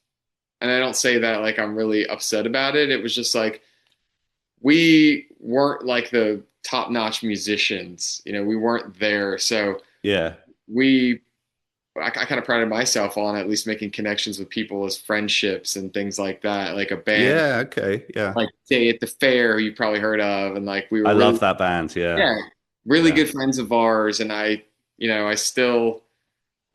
[SPEAKER 3] And I don't say that like I'm really upset about it. It was just like, we weren't like the top-notch musicians. We weren't there. So
[SPEAKER 1] Yeah.
[SPEAKER 3] I kind of prided myself on at least making connections with people as friendships and things like that. Like a band
[SPEAKER 1] Yeah. Okay. Yeah.
[SPEAKER 3] like Day at the Fair, who you probably heard of, and like we
[SPEAKER 1] I
[SPEAKER 3] were
[SPEAKER 1] love
[SPEAKER 3] really,
[SPEAKER 1] that band. Yeah.
[SPEAKER 3] yeah, really
[SPEAKER 1] Yeah.
[SPEAKER 3] good friends of ours. And I still,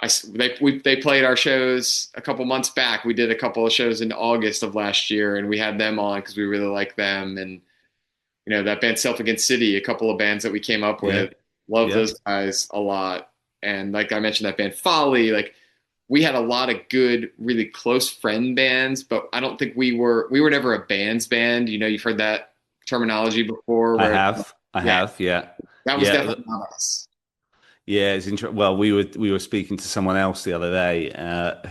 [SPEAKER 3] they played our shows a couple months back. We did a couple of shows in August of last year, and we had them on because we really like them. And that band Self Against City, a couple of bands that we came up
[SPEAKER 1] Yeah.
[SPEAKER 3] with, love
[SPEAKER 1] Yeah.
[SPEAKER 3] those guys a lot. And like I mentioned, that band Folly, like we had a lot of good, really close friend bands, but I don't think we were never a bands band. You've heard that terminology before.
[SPEAKER 1] I
[SPEAKER 3] Where
[SPEAKER 1] have. I
[SPEAKER 3] yeah,
[SPEAKER 1] have. Yeah.
[SPEAKER 3] that was
[SPEAKER 1] Yeah.
[SPEAKER 3] definitely not us.
[SPEAKER 1] Yeah. It's interesting. Well, we were speaking to someone else the other day,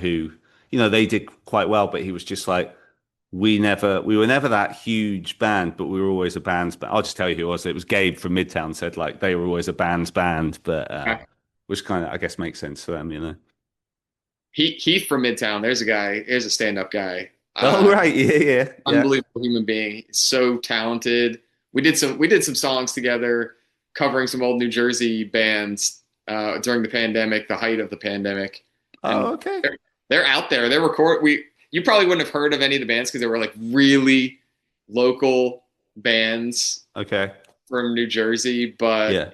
[SPEAKER 1] who, they did quite well, but he was just like, we were never that huge band, but we were always a band's band. I'll just tell you who it was. It was Gabe from Midtown said like they were always a band's band, but
[SPEAKER 3] Okay.
[SPEAKER 1] which kind of, I guess, makes sense to them.
[SPEAKER 3] Heath from Midtown. There's a guy. There's a stand-up guy.
[SPEAKER 1] Oh right, yeah.
[SPEAKER 3] Unbelievable human being. So talented. We did some songs together, covering some old New Jersey bands during the pandemic, the height of the pandemic. And
[SPEAKER 1] Oh, okay.
[SPEAKER 3] they're out there. They're record. You probably wouldn't have heard of any of the bands because they were like really local bands
[SPEAKER 1] Okay.
[SPEAKER 3] from New Jersey, but
[SPEAKER 1] Yeah.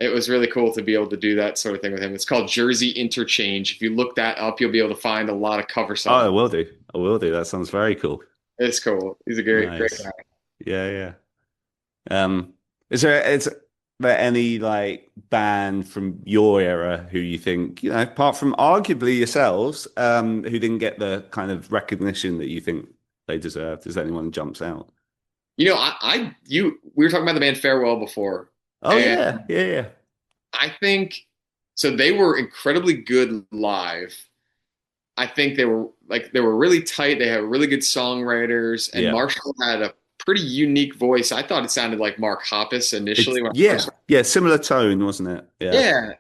[SPEAKER 3] it was really cool to be able to do that sort of thing with him. It's called Jersey Interchange. If you look that up, you'll be able to find a lot of cover
[SPEAKER 1] Oh,
[SPEAKER 3] songs.
[SPEAKER 1] I will do. I will do. That sounds very cool.
[SPEAKER 3] It's cool. He's a great
[SPEAKER 1] Nice.
[SPEAKER 3] guy.
[SPEAKER 1] Yeah. Is there any like band from your era who you think, apart from arguably yourselves, who didn't get the kind of recognition that you think they deserved? Is there anyone who jumps out?
[SPEAKER 3] We were talking about the band Farewell before.
[SPEAKER 1] Oh
[SPEAKER 3] And
[SPEAKER 1] yeah.
[SPEAKER 3] I think so. They were incredibly good live. I think they were really tight. They had really good songwriters, and
[SPEAKER 1] Yeah.
[SPEAKER 3] Marshall had a pretty unique voice. I thought it sounded like Mark Hoppus initially.
[SPEAKER 1] Yeah, similar tone, wasn't it?
[SPEAKER 3] Yeah,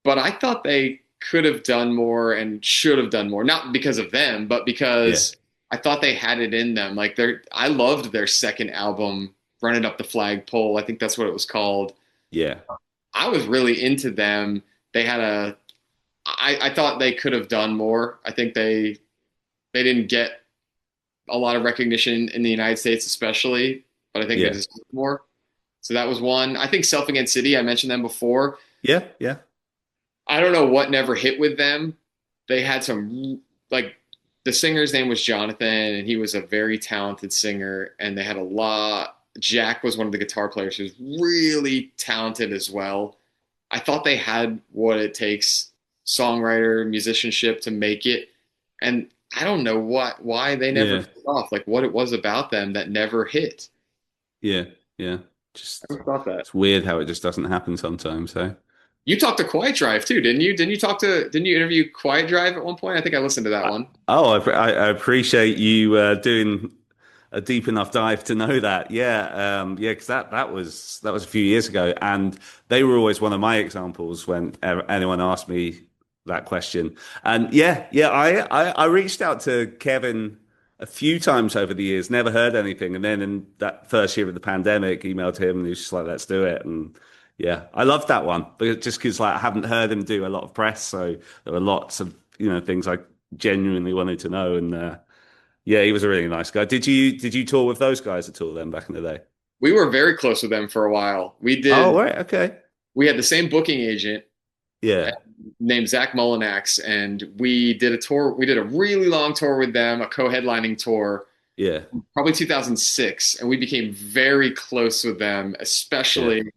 [SPEAKER 3] but I thought they could have done more and should have done more. Not because of them, but because I thought they had it in them. Like I loved their second album, Running Up the Flagpole. I think that's what it was called.
[SPEAKER 1] Yeah.
[SPEAKER 3] I was really into them. I thought they could have done more. I think they didn't get a lot of recognition in the United States, especially, but I think they deserve more. So that was one. I think Self Against City, I mentioned them before.
[SPEAKER 1] Yeah.
[SPEAKER 3] I don't know what never hit with them. They had some, like, the singer's name was Jonathan, and he was a very talented singer, and they had a lot. Jack was one of the guitar players who was really talented as well. I thought they had what it takes, songwriter, musicianship to make it. And I don't know why they never took off, like what it was about them that never hit.
[SPEAKER 1] Yeah, yeah. Just
[SPEAKER 3] I never thought that.
[SPEAKER 1] It's weird how it just doesn't happen sometimes, so.
[SPEAKER 3] You talked to Quiet Drive too, didn't you? Didn't you interview Quiet Drive at one point? I think I listened to that one.
[SPEAKER 1] Oh, I appreciate you doing a deep enough dive to know that. Yeah, yeah, because that was a few years ago, and they were always one of my examples when anyone asked me that question. And I reached out to Kevin a few times over the years, never heard anything, and then in that first year of the pandemic, emailed him, and he was just like, "Let's do it." And yeah, I loved that one, but just because like I haven't heard him do a lot of press, so there were lots of things I genuinely wanted to know, and yeah, he was a really nice guy. Did you tour with those guys at all then back in the day?
[SPEAKER 3] We were very close with them for a while. We did.
[SPEAKER 1] Oh, right, okay.
[SPEAKER 3] We had the same booking agent.
[SPEAKER 1] Yeah.
[SPEAKER 3] Named Zach Mullinax, and we did a tour. We did a really long tour with them, a co-headlining tour.
[SPEAKER 1] Yeah.
[SPEAKER 3] Probably 2006, and we became very close with them. Especially,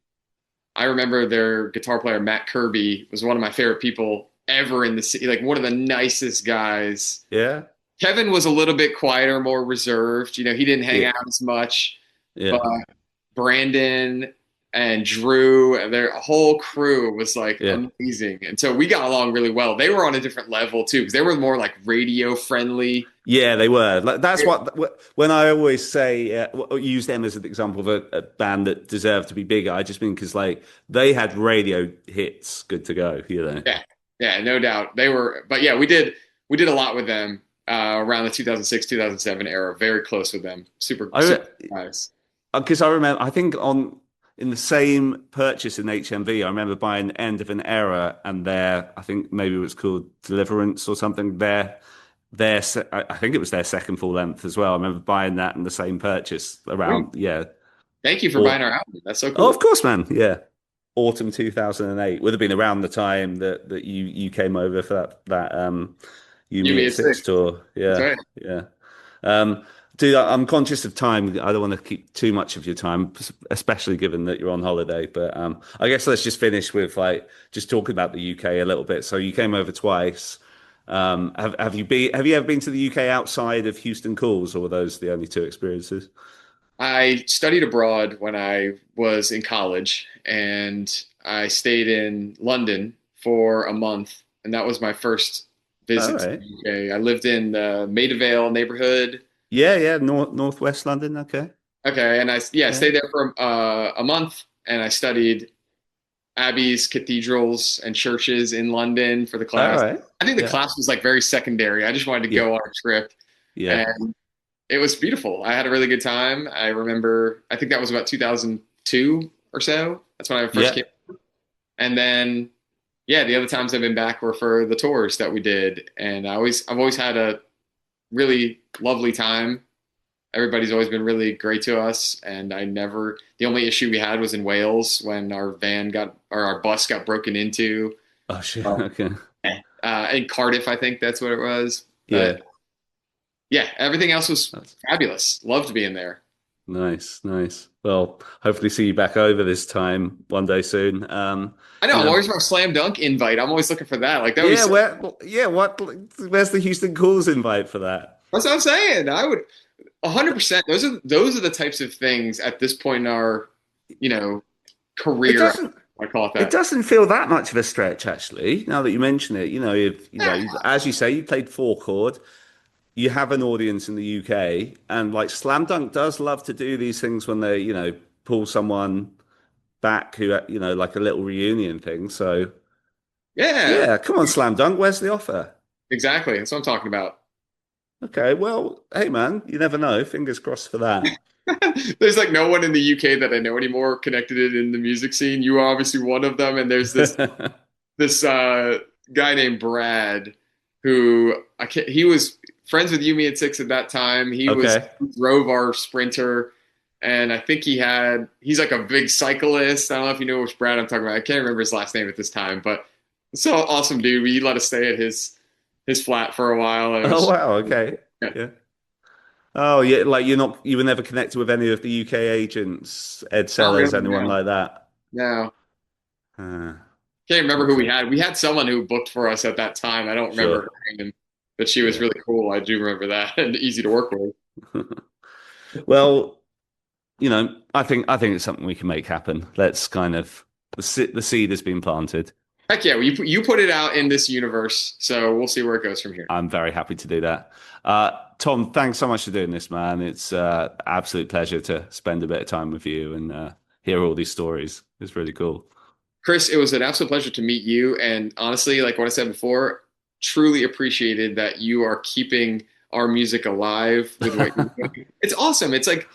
[SPEAKER 3] I remember their guitar player Matt Kirby was one of my favorite people ever in the city. Like one of the nicest guys.
[SPEAKER 1] Yeah.
[SPEAKER 3] Kevin was a little bit quieter, more reserved. He didn't hang out as much.
[SPEAKER 1] Yeah.
[SPEAKER 3] But Brandon and Drew, their whole crew was like amazing. And so we got along really well. They were on a different level too, because they were more like radio friendly.
[SPEAKER 1] Yeah, they were. Like, that's when I always say, use them as an example of a band that deserved to be bigger. I just mean because like they had radio hits good to go,
[SPEAKER 3] Yeah, no doubt. They were, but yeah, we did a lot with them around the 2006, 2007 era. Very close with them. Super nice.
[SPEAKER 1] Because I remember, I think in the same purchase in HMV, I remember buying End of an Era and I think maybe it was called Deliverance or something. I think it was their second full length as well. I remember buying that in the same purchase around,
[SPEAKER 3] Thank you for buying our album. That's so cool.
[SPEAKER 1] Oh, of course, man. Yeah. Autumn 2008 would have been around the time that you came over for that You Me at Six tour. Yeah.
[SPEAKER 3] That's
[SPEAKER 1] right. Yeah. Dude, I'm conscious of time. I don't want to keep too much of your time, especially given that you're on holiday. But I guess let's just finish with just talking about the UK a little bit. So you came over twice. Have you ever been to the UK outside of Houston Calls, or were those the only two experiences?
[SPEAKER 3] I studied abroad when I was in college, and I stayed in London for a month, and that was my first visit to the UK. I lived in the Maida Vale neighborhood.
[SPEAKER 1] Yeah, northwest London. Okay,
[SPEAKER 3] and I stayed there for a month, and I studied abbeys, cathedrals, and churches in London for the class. I think the class was like very secondary. I just wanted to go on a trip.
[SPEAKER 1] Yeah.
[SPEAKER 3] And it was beautiful. I had a really good time. I remember, I think that was about 2002 or so. That's when I first came. And then, the other times I've been back were for the tours that we did. And I've always had a really lovely time. Everybody's always been really great to us. And the only issue we had was in Wales when our bus got broken into.
[SPEAKER 1] Oh, shit. Okay.
[SPEAKER 3] In Cardiff, I think that's what it was. But, everything else was fabulous. Loved being there.
[SPEAKER 1] Nice. Well, hopefully see you back over this time one day soon.
[SPEAKER 3] I know. I'm always for a slam dunk invite. I'm always looking for that. Like that.
[SPEAKER 1] Where's the Houston Calls invite for that?
[SPEAKER 3] That's what I'm saying. I would 100%. Those are the types of things at this point in our, career. I call it that.
[SPEAKER 1] It doesn't feel that much of a stretch, actually. Now that you mention it, as you say, you played 4-chord. You have an audience in the UK, and like Slam Dunk does love to do these things when they, pull someone back who, like a little reunion thing. So, come on, Slam Dunk, where's the offer?
[SPEAKER 3] Exactly, that's what I'm talking about.
[SPEAKER 1] Okay, well, hey man, you never know. Fingers crossed for that.
[SPEAKER 3] There's like no one in the UK that I know anymore connected in the music scene. You are obviously one of them, and there's this guy named Brad who he was friends with You Me at Six at that time. He drove our Sprinter, and I think he's like a big cyclist. I don't know if you know which Brad I'm talking about. I can't remember his last name at this time, but so awesome dude. We let us stay at his flat for a while.
[SPEAKER 1] Wow, okay. Yeah. Oh yeah, like you were never connected with any of the UK agents, Ed Sellers, anyone like that?
[SPEAKER 3] No. Can't remember who we had. We had someone who booked for us at that time. I don't remember her name, but she was really cool. I do remember that, and easy to work with.
[SPEAKER 1] Well, I think it's something we can make happen. Let's kind of the seed has been planted.
[SPEAKER 3] Heck yeah, you put it out in this universe, so we'll see where it goes from here.
[SPEAKER 1] I'm very happy to do that. Tom, thanks so much for doing this, man. It's absolute pleasure to spend a bit of time with you and hear all these stories. It's really cool.
[SPEAKER 3] Chris, it was an absolute pleasure to meet you. And honestly, like what I said before, truly appreciated that you are keeping our music alive with what you're doing. It's awesome. It's like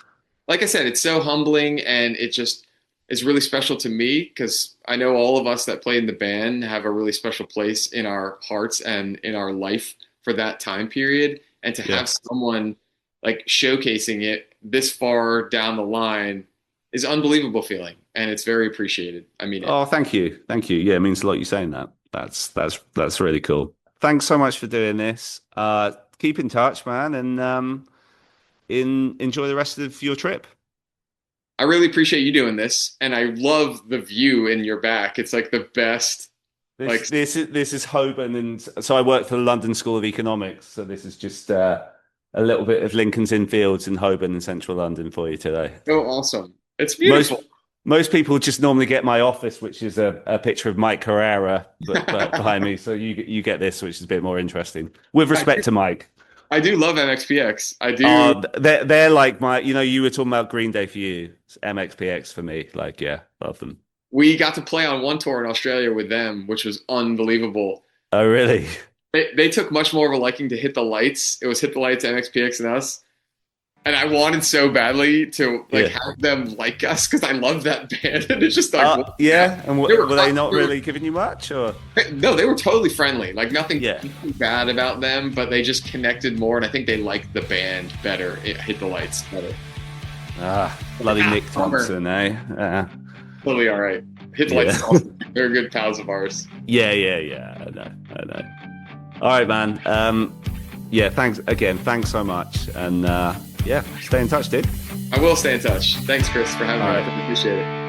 [SPEAKER 3] I said, it's so humbling, and it just is really special to me because I know all of us that play in the band have a really special place in our hearts and in our life for that time period. And to have someone like showcasing it this far down the line is unbelievable feeling, and it's very appreciated. I mean,
[SPEAKER 1] thank you. Yeah, it means a lot you saying that. That's really cool. Thanks so much for doing this. Keep in touch, man, and enjoy the rest of your trip.
[SPEAKER 3] I really appreciate you doing this, and I love the view in your back. It's like the best.
[SPEAKER 1] This is Holborn, and so I work for the London School of Economics. So this is just a little bit of Lincoln's Inn Fields in Holborn in central London for you today.
[SPEAKER 3] Oh, awesome! It's beautiful.
[SPEAKER 1] Most people just normally get my office, which is a picture of Mike Herrera behind me. So you get this, which is a bit more interesting. With respect to Mike.
[SPEAKER 3] I do love MXPX. I do.
[SPEAKER 1] They're like my, you were talking about Green Day for you. It's MXPX for me. Like, yeah, love them.
[SPEAKER 3] We got to play on one tour in Australia with them, which was unbelievable.
[SPEAKER 1] Oh, really?
[SPEAKER 3] They took much more of a liking to Hit the Lights. It was Hit the Lights, MXPX, and us. And I wanted so badly to have them like us because I love that band. And it's just like,
[SPEAKER 1] And were they not really giving you much, or?
[SPEAKER 3] No, they were totally friendly. Like nothing bad about them, but they just connected more. And I think they liked the band better. It Hit the Lights better.
[SPEAKER 1] Bloody Nick Thompson, eh?
[SPEAKER 3] Totally all right. Hit the Lights. Awesome. They're good pals of ours.
[SPEAKER 1] Yeah. I know. All right, man. Thanks again. Thanks so much. And stay in touch, dude.
[SPEAKER 3] I will stay in touch. Thanks, Chris, for having me. I appreciate it.